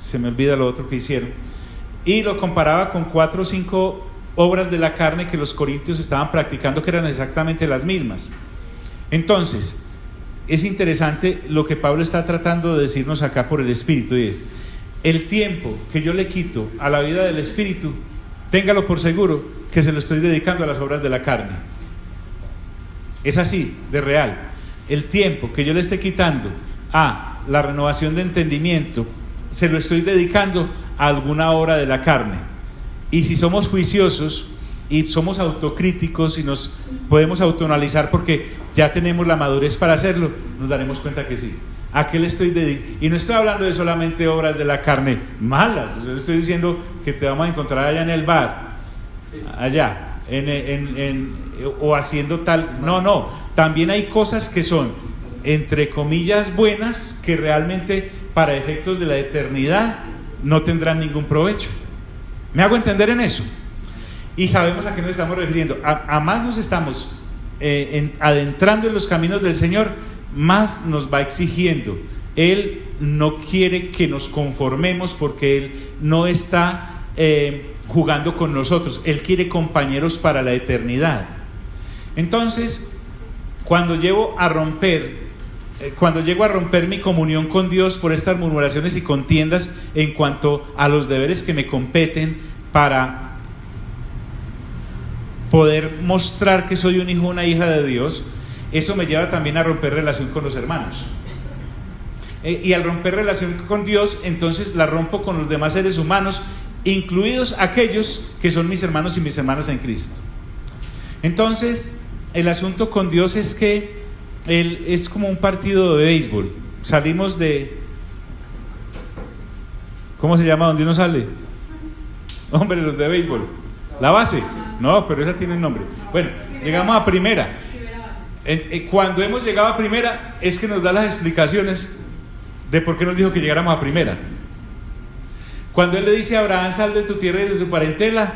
se me olvida lo otro que hicieron, y lo comparaba con 4 o 5 obras de la carne que los corintios estaban practicando, que eran exactamente las mismas. Entonces, es interesante lo que Pablo está tratando de decirnos acá por el Espíritu, y es: el tiempo que yo le quito a la vida del Espíritu, téngalo por seguro que se lo estoy dedicando a las obras de la carne. Es así, de real. El tiempo que yo le esté quitando a la renovación de entendimiento, se lo estoy dedicando a alguna obra de la carne. Y si somos juiciosos y somos autocríticos y nos podemos autoanalizar, porque ya tenemos la madurez para hacerlo, nos daremos cuenta que sí. ¿A qué le estoy dedicando? Y no estoy hablando de solamente obras de la carne malas, estoy diciendo que te vamos a encontrar allá en el bar, allá, o haciendo tal. No, también hay cosas que son, entre comillas, buenas, que realmente para efectos de la eternidad no tendrán ningún provecho. ¿Me hago entender en eso? Y sabemos a qué nos estamos refiriendo. A más nos estamos adentrando en los caminos del Señor, más nos va exigiendo. Él no quiere que nos conformemos, porque Él no está jugando con nosotros. Él quiere compañeros para la eternidad. Entonces, cuando llego a romper mi comunión con Dios por estas murmuraciones y contiendas en cuanto a los deberes que me competen para poder mostrar que soy un hijo o una hija de Dios, eso me lleva también a romper relación con los hermanos. Y al romper relación con Dios, entonces la rompo con los demás seres humanos, incluidos aquellos que son mis hermanos y mis hermanas en Cristo. Entonces, el asunto con Dios es que Él es como un partido de béisbol. Salimos de... ¿Cómo se llama? ¿Dónde uno sale? Hombre, los de béisbol. ¿La base? No, pero esa tiene un nombre. Bueno, llegamos a primera. Cuando hemos llegado a primera, es que nos da las explicaciones de por qué nos dijo que llegáramos a primera. Cuando Él le dice a Abraham: sal de tu tierra y de tu parentela,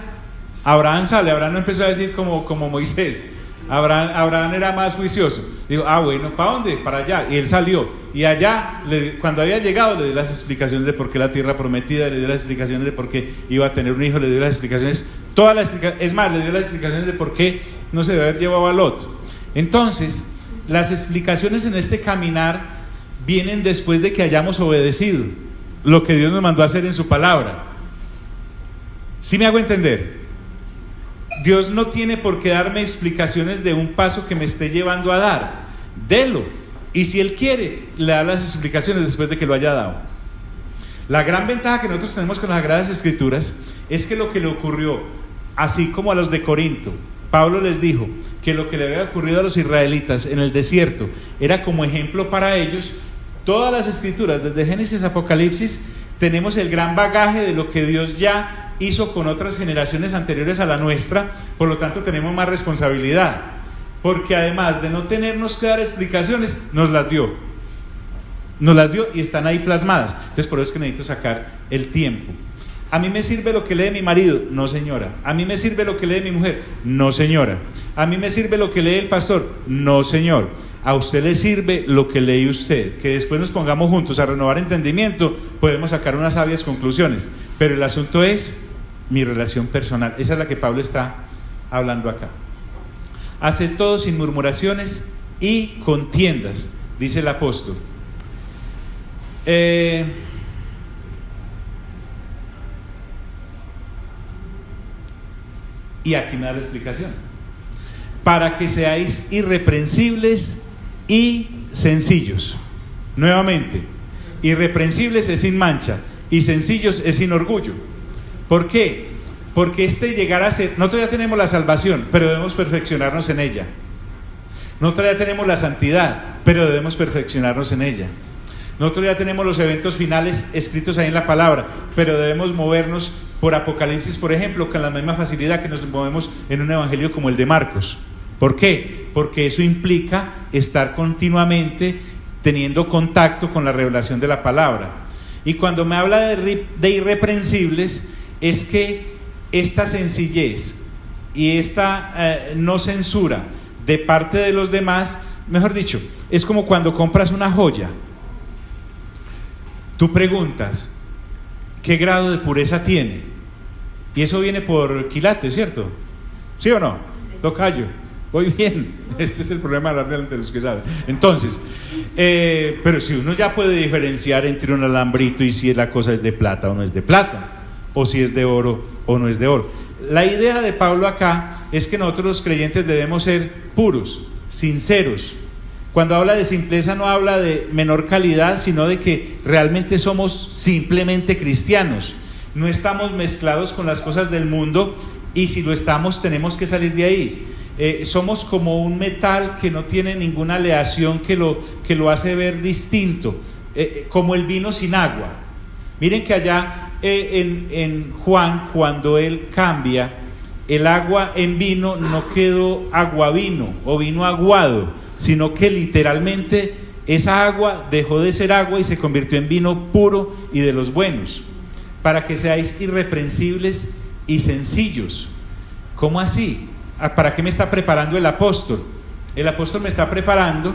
Abraham sale. Abraham no empezó a decir como Moisés. Abraham era más juicioso. Dijo: bueno, ¿para dónde? Para allá. Y él salió. Y allá, cuando había llegado, le dio las explicaciones de por qué la tierra prometida, le dio las explicaciones de por qué iba a tener un hijo, le dio las explicaciones, es más, le dio las explicaciones de por qué no se debe haber llevado a Lot. Entonces, las explicaciones en este caminar vienen después de que hayamos obedecido lo que Dios nos mandó a hacer en su palabra. ¿Sí me hago entender? Dios no tiene por qué darme explicaciones de un paso que me esté llevando a dar. Delo. Y si Él quiere, le da las explicaciones después de que lo haya dado. La gran ventaja que nosotros tenemos con las Sagradas Escrituras es que lo que le ocurrió, así como a los de Corinto, Pablo les dijo que lo que le había ocurrido a los israelitas en el desierto era como ejemplo para ellos. Todas las Escrituras, desde Génesis a Apocalipsis, tenemos el gran bagaje de lo que Dios ya hizo con otras generaciones anteriores a la nuestra. Por lo tanto, tenemos más responsabilidad, porque además de no tenernos que dar explicaciones, nos las dio y están ahí plasmadas. Entonces, por eso es que necesito sacar el tiempo. ¿A mí me sirve lo que lee mi marido? No, señora. ¿A mí me sirve lo que lee mi mujer? No, señora. ¿A mí me sirve lo que lee el pastor? No, señor. A usted le sirve lo que lee usted. Que después nos pongamos juntos a renovar entendimiento, podemos sacar unas sabias conclusiones. Pero el asunto es mi relación personal. Esa es la que Pablo está hablando acá. Hace todo sin murmuraciones y contiendas, dice el apóstol. Y aquí me da la explicación: para que seáis irreprensibles y sencillos. Nuevamente, irreprensibles es sin mancha y sencillos es sin orgullo. ¿Por qué? Porque llegar a ser, nosotros ya tenemos la salvación, pero debemos perfeccionarnos en ella. Nosotros ya tenemos la santidad, pero debemos perfeccionarnos en ella. Nosotros ya tenemos los eventos finales escritos ahí en la palabra, pero debemos movernos por Apocalipsis, por ejemplo, con la misma facilidad que nos movemos en un evangelio como el de Marcos. ¿Por qué? Porque eso implica estar continuamente teniendo contacto con la revelación de la palabra. Y cuando me habla de irreprensibles, es que esta sencillez y esta no censura de parte de los demás, mejor dicho, es como cuando compras una joya. Tú preguntas: ¿qué grado de pureza tiene? Y eso viene por quilates, ¿cierto? ¿Sí o no? Tocayo, voy bien. Este es el problema de hablar delante de los que saben. Entonces, pero si uno ya puede diferenciar entre un alambrito y si la cosa es de plata o no es de plata, o si es de oro o no es de oro. La idea de Pablo acá es que nosotros los creyentes debemos ser puros, sinceros. Cuando habla de simpleza no habla de menor calidad, sino de que realmente somos simplemente cristianos. No estamos mezclados con las cosas del mundo, y si lo estamos tenemos que salir de ahí. somos como un metal que no tiene ninguna aleación que lo hace ver distinto, como el vino sin agua. Miren que allá en Juan, cuando él cambia el agua en vino, no quedó agua vino o vino aguado, sino que literalmente esa agua dejó de ser agua y se convirtió en vino puro y de los buenos, para que seáis irreprensibles y sencillos. ¿Cómo así? ¿Para qué me está preparando el apóstol? El apóstol me está preparando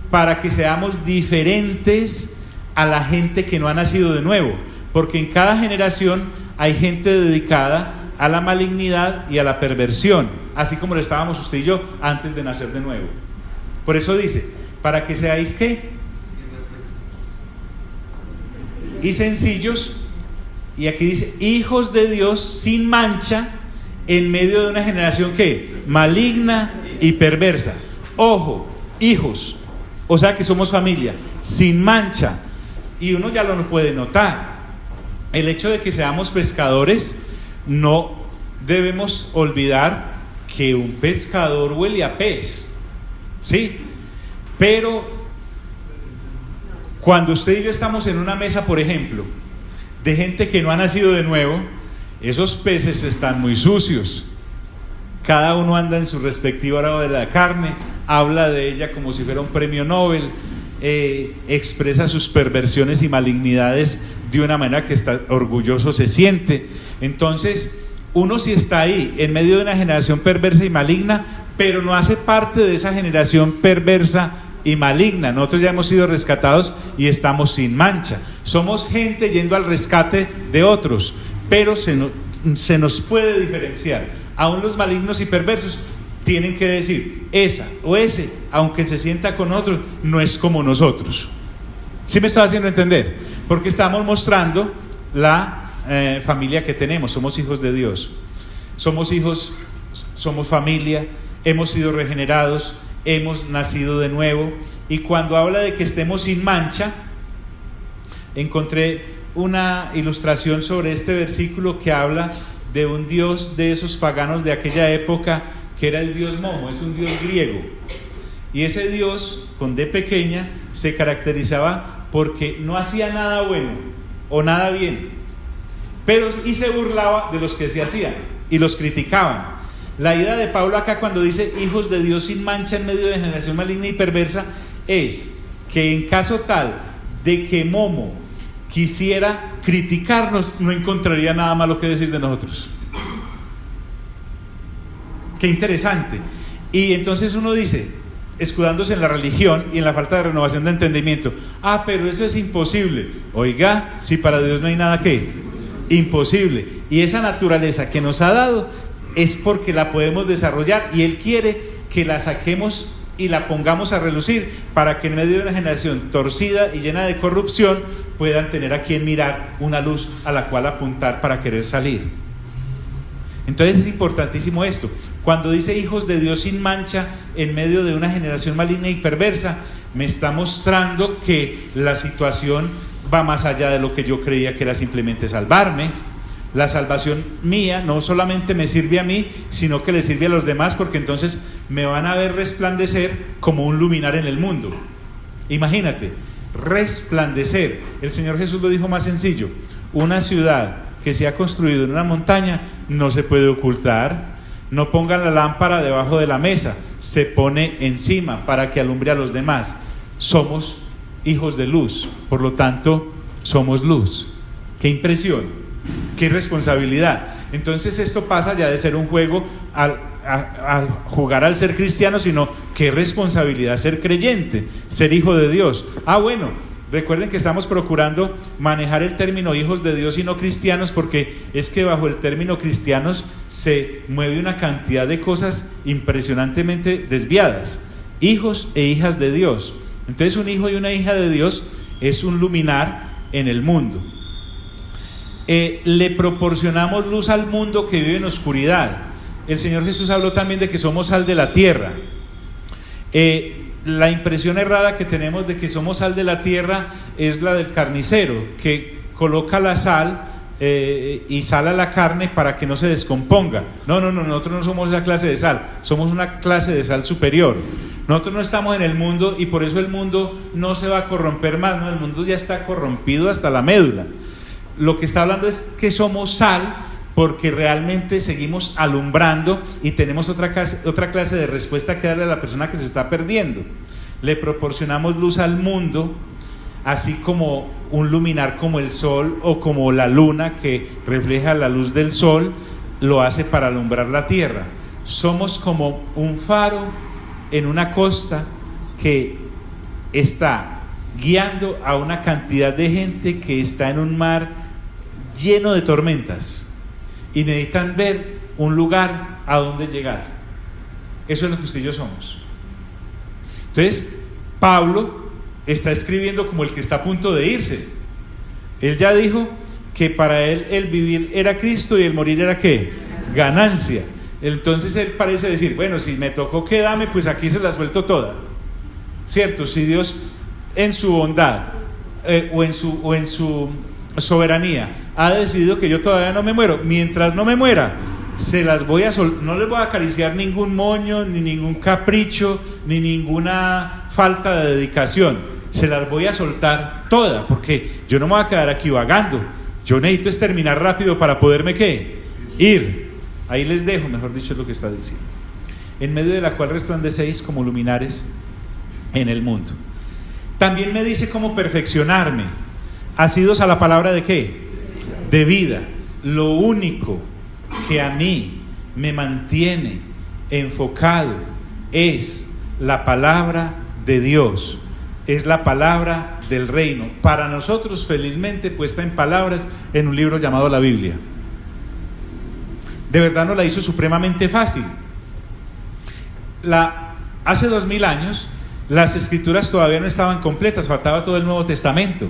para que seamos diferentes a la gente que no ha nacido de nuevo, porque en cada generación hay gente dedicada a la malignidad y a la perversión, así como lo estábamos usted y yo antes de nacer de nuevo. Por eso dice, para que seáis ¿qué? Y sencillos, y aquí dice, hijos de Dios sin mancha, en medio de una generación ¿qué? Maligna y perversa. Ojo, hijos, o sea que somos familia, sin mancha, y uno ya lo puede notar. El hecho de que seamos pescadores, no debemos olvidar que un pescador huele a pez, ¿sí? Pero cuando usted y yo estamos en una mesa, por ejemplo, de gente que no ha nacido de nuevo, esos peces están muy sucios. Cada uno anda en su respectiva hora de la carne, habla de ella como si fuera un premio Nobel, expresa sus perversiones y malignidades de una manera que está orgulloso se siente. Entonces uno sí está ahí en medio de una generación perversa y maligna, pero no hace parte de esa generación perversa y maligna. Nosotros ya hemos sido rescatados y estamos sin mancha. Somos gente yendo al rescate de otros, pero se nos puede diferenciar. Aún los malignos y perversos tienen que decir, esa o ese, aunque se sienta con otros, no es como nosotros. ¿Sí me está haciendo entender? Porque estamos mostrando la familia que tenemos. Somos hijos de Dios, somos hijos, somos familia, hemos sido regenerados, hemos nacido de nuevo. Y cuando habla de que estemos sin mancha, encontré una ilustración sobre este versículo que habla de un dios de esos paganos de aquella época, que era el dios Momo. Es un dios griego, y ese dios con D pequeña se caracterizaba porque no hacía nada bueno o nada bien, y se burlaba de los que se hacían y los criticaban. La idea de Pablo acá cuando dice hijos de Dios sin mancha en medio de generación maligna y perversa, es que en caso tal de que Momo quisiera criticarnos, no encontraría nada malo que decir de nosotros. Qué interesante. Y entonces uno dice, escudándose en la religión y en la falta de renovación de entendimiento, pero eso es imposible. Oiga, si para Dios no hay nada que imposible, y esa naturaleza que nos ha dado es porque la podemos desarrollar, y Él quiere que la saquemos y la pongamos a relucir, para que en medio de una generación torcida y llena de corrupción puedan tener a quien mirar, una luz a la cual apuntar para querer salir. Entonces es importantísimo esto. Cuando dice hijos de Dios sin mancha en medio de una generación maligna y perversa, me está mostrando que la situación va más allá de lo que yo creía que era simplemente salvarme. La salvación mía no solamente me sirve a mí, sino que le sirve a los demás, porque entonces me van a ver resplandecer como un luminar en el mundo. Imagínate, resplandecer. El Señor Jesús lo dijo más sencillo: una ciudad que se ha construido en una montaña no se puede ocultar. No pongan la lámpara debajo de la mesa, se pone encima para que alumbre a los demás. Somos hijos de luz, por lo tanto somos luz. ¡Qué impresión! ¡Qué responsabilidad! Entonces esto pasa ya de ser un juego al jugar al ser cristiano, sino qué responsabilidad ser creyente, ser hijo de Dios. Bueno, recuerden que estamos procurando manejar el término hijos de Dios y no cristianos, porque es que bajo el término cristianos se mueve una cantidad de cosas impresionantemente desviadas. Hijos e hijas de Dios. Entonces un hijo y una hija de Dios es un luminar en el mundo. Le proporcionamos luz al mundo que vive en oscuridad. El Señor Jesús habló también de que somos sal de la tierra. La impresión errada que tenemos de que somos sal de la tierra es la del carnicero, que coloca la sal y sal a la carne para que no se descomponga. No, nosotros no somos esa clase de sal, somos una clase de sal superior. Nosotros no estamos en el mundo y por eso el mundo no se va a corromper más, no, el mundo ya está corrompido hasta la médula. Lo que está hablando es que somos sal porque realmente seguimos alumbrando y tenemos otra clase de respuesta que darle a la persona que se está perdiendo. Le proporcionamos luz al mundo, así como un luminar como el sol o como la luna que refleja la luz del sol lo hace para alumbrar la tierra. Somos como un faro en una costa que está guiando a una cantidad de gente que está en un mar lleno de tormentas y necesitan ver un lugar a donde llegar. Eso es lo que usted y yo somos. Entonces, Pablo está escribiendo como el que está a punto de irse. Él ya dijo que para él el vivir era Cristo y el morir era ¿qué? Ganancia. Entonces él parece decir, bueno, si me tocó quedarme, pues aquí se la suelto toda, ¿cierto? Si Dios en su bondad o en su soberanía ha decidido que yo todavía no me muero, mientras no me muera, se las voy a no les voy a acariciar ningún moño, ni ningún capricho, ni ninguna falta de dedicación, se las voy a soltar toda, porque yo no me voy a quedar aquí vagando, yo necesito es terminar rápido para poderme ¿qué? Ir. Ahí les dejo, mejor dicho, es lo que está diciendo. En medio de la cual resplandecéis como luminares en el mundo. También me dice cómo perfeccionarme. Asidos a la palabra de ¿qué? De vida. Lo único que a mí me mantiene enfocado es la palabra de Dios, es la palabra del reino, para nosotros felizmente puesta en palabras en un libro llamado la Biblia. De verdad nos la hizo supremamente fácil. Hace 2000 años las escrituras todavía no estaban completas, faltaba todo el Nuevo Testamento.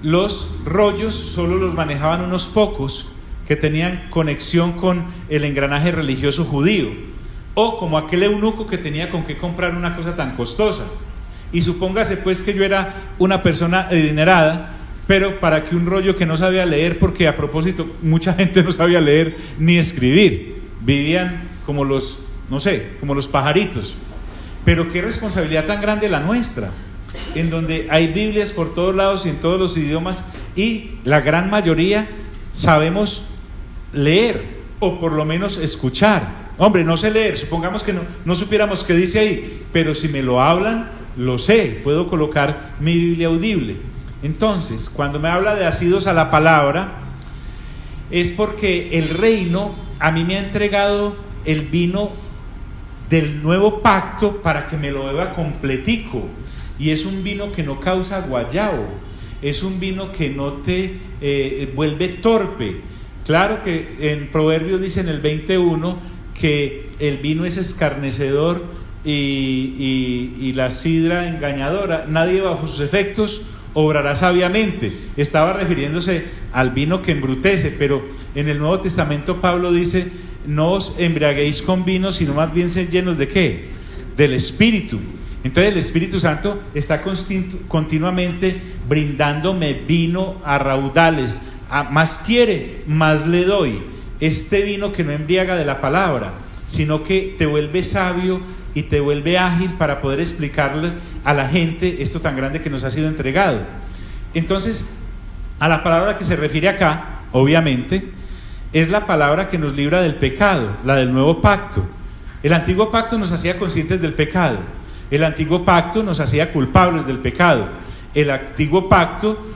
Los rollos solo los manejaban unos pocos que tenían conexión con el engranaje religioso judío, o como aquel eunuco que tenía con qué comprar una cosa tan costosa. Y supóngase pues que yo era una persona adinerada, pero para que un rollo que no sabía leer, porque a propósito mucha gente no sabía leer ni escribir, vivían como los, no sé, como los pajaritos. Pero qué responsabilidad tan grande la nuestra, en donde hay Biblias por todos lados y en todos los idiomas, y la gran mayoría sabemos leer, o por lo menos escuchar. Hombre, no sé leer, supongamos que no supiéramos qué dice ahí, pero si me lo hablan, lo sé, puedo colocar mi Biblia audible. Entonces, cuando me habla de asidos a la palabra, es porque el reino a mí me ha entregado el vino del nuevo pacto para que me lo beba completico, y es un vino que no causa guayabo, es un vino que no te vuelve torpe. Claro que en Proverbios dice en el 21 que el vino es escarnecedor y la sidra engañadora, nadie bajo sus efectos obrará sabiamente. Estaba refiriéndose al vino que embrutece, pero en el Nuevo Testamento Pablo dice: no os embriaguéis con vino, sino más bien sed llenos de ¿qué? Del Espíritu. Entonces el Espíritu Santo está continuamente brindándome vino a raudales. Más quiere, más le doy. Este vino que no embriaga de la palabra, sino que te vuelve sabio y te vuelve ágil para poder explicarle a la gente esto tan grande que nos ha sido entregado. Entonces, a la palabra que se refiere acá, obviamente, es la palabra que nos libra del pecado, la del nuevo pacto. El antiguo pacto nos hacía conscientes del pecado, el antiguo pacto nos hacía culpables del pecado, el antiguo pacto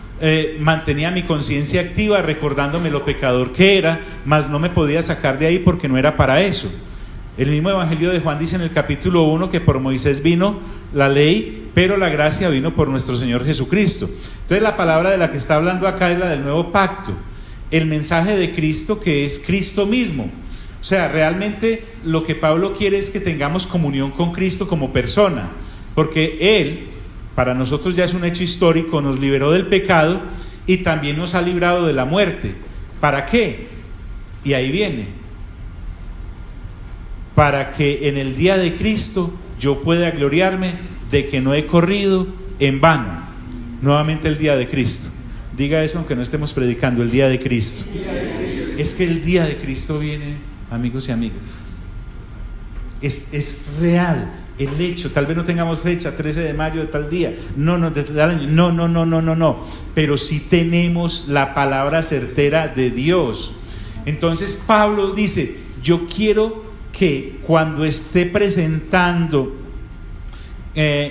mantenía mi conciencia activa recordándome lo pecador que era, mas no me podía sacar de ahí porque no era para eso. El mismo Evangelio de Juan dice en el capítulo 1 que por Moisés vino la ley, pero la gracia vino por nuestro Señor Jesucristo. Entonces la palabra de la que está hablando acá es la del nuevo pacto, el mensaje de Cristo, que es Cristo mismo. O sea, realmente lo que Pablo quiere es que tengamos comunión con Cristo como persona, porque Él, para nosotros ya es un hecho histórico, nos liberó del pecado y también nos ha librado de la muerte. ¿Para qué? Y ahí viene: para que en el día de Cristo yo pueda gloriarme de que no he corrido en vano. Nuevamente el día de Cristo. Diga eso aunque no estemos predicando, el día de Cristo. Es que el día de Cristo viene, amigos y amigas. Es real el hecho. Tal vez no tengamos fecha, 13 de mayo de tal día. No. Pero sí tenemos la palabra certera de Dios. Entonces Pablo dice: yo quiero que cuando esté presentando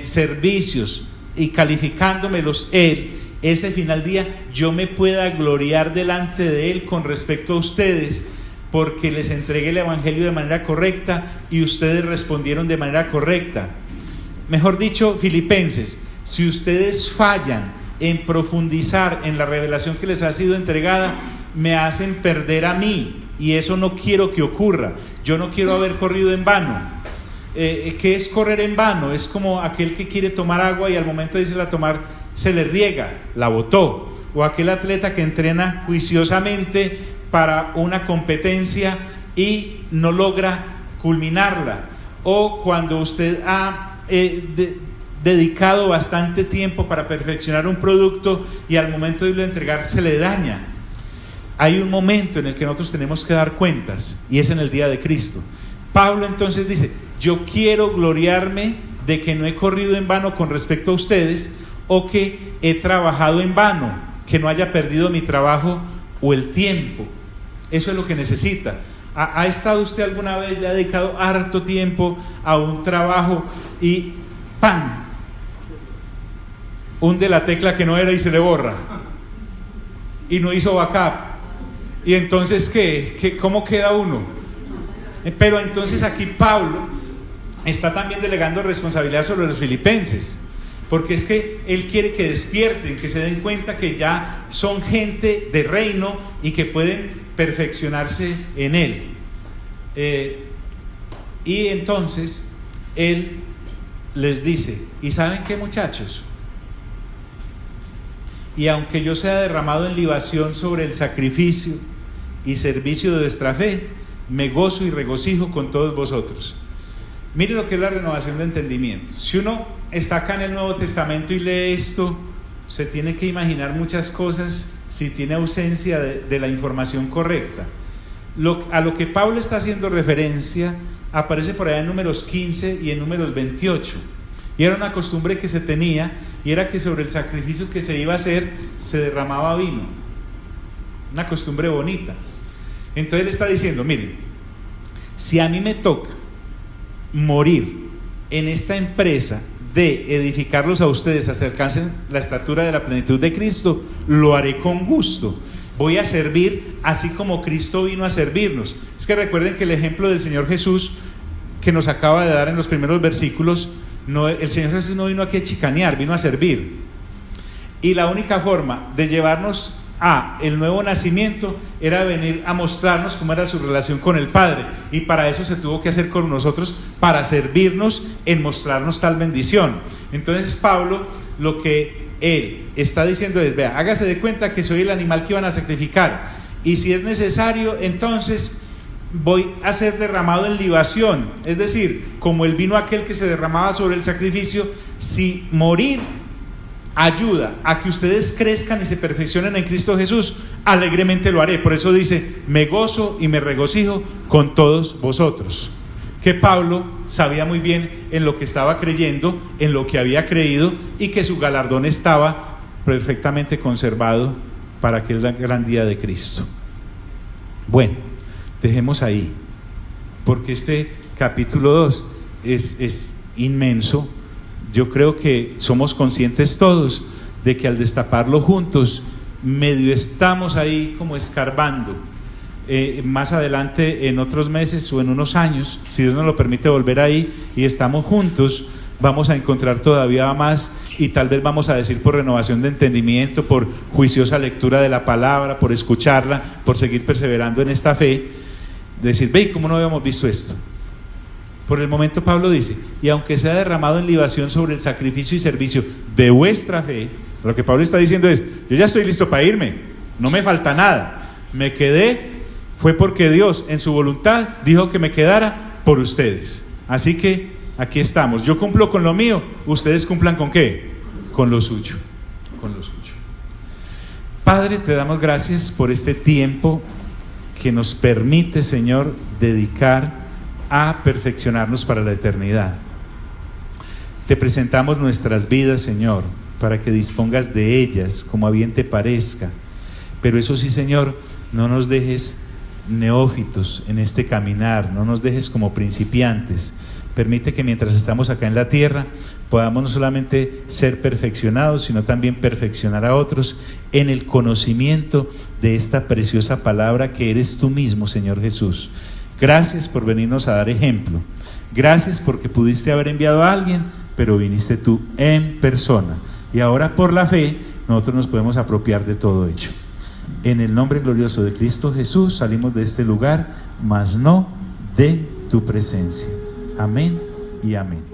servicios y calificándomelos él, ese final día yo me pueda gloriar delante de él con respecto a ustedes, porque les entregué el evangelio de manera correcta y ustedes respondieron de manera correcta. Mejor dicho, Filipenses, si ustedes fallan en profundizar en la revelación que les ha sido entregada, me hacen perder a mí, y eso no quiero que ocurra. Yo no quiero haber corrido en vano. ¿Qué es correr en vano? Es como aquel que quiere tomar agua y al momento de irse a tomar se le riega, la botó. O aquel atleta que entrena juiciosamente para una competencia y no logra culminarla. O cuando usted ha dedicado bastante tiempo para perfeccionar un producto y al momento de irlo a entregar se le daña. Hay un momento en el que nosotros tenemos que dar cuentas, y es en el día de Cristo. Pablo entonces dice: yo quiero gloriarme de que no he corrido en vano con respecto a ustedes, o que he trabajado en vano, que no haya perdido mi trabajo o el tiempo. Eso es lo que necesita. ¿Ha estado usted alguna vez, le ha dedicado harto tiempo a un trabajo y ¡pam!, hunde la tecla que no era y se le borra y no hizo backup? Y entonces ¿cómo queda uno? Pero entonces aquí Pablo está también delegando responsabilidad sobre los filipenses, porque es que él quiere que despierten, que se den cuenta que ya son gente de reino y que pueden perfeccionarse en él. Y entonces él les dice: ¿y saben qué, muchachos? Y aunque yo sea derramado en libación sobre el sacrificio y servicio de vuestra fe, me gozo y regocijo con todos vosotros. Mire lo que es la renovación de entendimiento. Si uno está acá en el Nuevo Testamento y lee esto, se tiene que imaginar muchas cosas si tiene ausencia de la información correcta. A lo que Pablo está haciendo referencia aparece por allá en Números 15 y en Números 28. Y era una costumbre que se tenía, y era que sobre el sacrificio que se iba a hacer se derramaba vino. Una costumbre bonita. Entonces él está diciendo: miren, si a mí me toca morir en esta empresa de edificarlos a ustedes hasta que alcancen la estatura de la plenitud de Cristo, lo haré con gusto. Voy a servir así como Cristo vino a servirnos. Es que recuerden que el ejemplo del Señor Jesús que nos acaba de dar en los primeros versículos, el Señor Jesús no vino aquí a chicanear, vino a servir. Y la única forma de llevarnos a el nuevo nacimiento era venir a mostrarnos cómo era su relación con el Padre, y para eso se tuvo que hacer con nosotros, para servirnos en mostrarnos tal bendición. Entonces Pablo, lo que él está diciendo es: vea, hágase de cuenta que soy el animal que iban a sacrificar, y si es necesario, entonces voy a ser derramado en libación, es decir, como el vino aquel que se derramaba sobre el sacrificio. Si morir ayuda a que ustedes crezcan y se perfeccionen en Cristo Jesús, alegremente lo haré. Por eso dice: me gozo y me regocijo con todos vosotros. Que Pablo sabía muy bien en lo que estaba creyendo, en lo que había creído, y que su galardón estaba perfectamente conservado para aquel gran día de Cristo. Bueno, dejemos ahí, porque este capítulo 2 es inmenso. Yo creo que somos conscientes todos de que al destaparlo juntos, medio estamos ahí como escarbando. Más adelante, en otros meses o en unos años, si Dios nos lo permite, volver ahí y estamos juntos, vamos a encontrar todavía más, y tal vez vamos a decir, por renovación de entendimiento, por juiciosa lectura de la palabra, por escucharla, por seguir perseverando en esta fe, decir: ve, ¿cómo no habíamos visto esto? Por el momento Pablo dice: y aunque sea derramado en libación sobre el sacrificio y servicio de vuestra fe, lo que Pablo está diciendo es: yo ya estoy listo para irme, no me falta nada, me quedé, fue porque Dios en su voluntad dijo que me quedara por ustedes, así que aquí estamos, yo cumplo con lo mío, ustedes cumplan ¿con qué? Con lo suyo, con lo suyo. Padre, te damos gracias por este tiempo que nos permite, Señor, dedicar a perfeccionarnos para la eternidad. Te presentamos nuestras vidas, Señor, para que dispongas de ellas como a bien te parezca. Pero eso sí, Señor, no nos dejes neófitos en este caminar, no nos dejes como principiantes. Permite que mientras estamos acá en la tierra podamos no solamente ser perfeccionados, sino también perfeccionar a otros en el conocimiento de esta preciosa palabra que eres tú mismo, Señor Jesús. Gracias por venirnos a dar ejemplo. Gracias porque pudiste haber enviado a alguien, pero viniste tú en persona. Y ahora por la fe nosotros nos podemos apropiar de todo ello. En el nombre glorioso de Cristo Jesús salimos de este lugar, mas no de tu presencia. Amén y amén.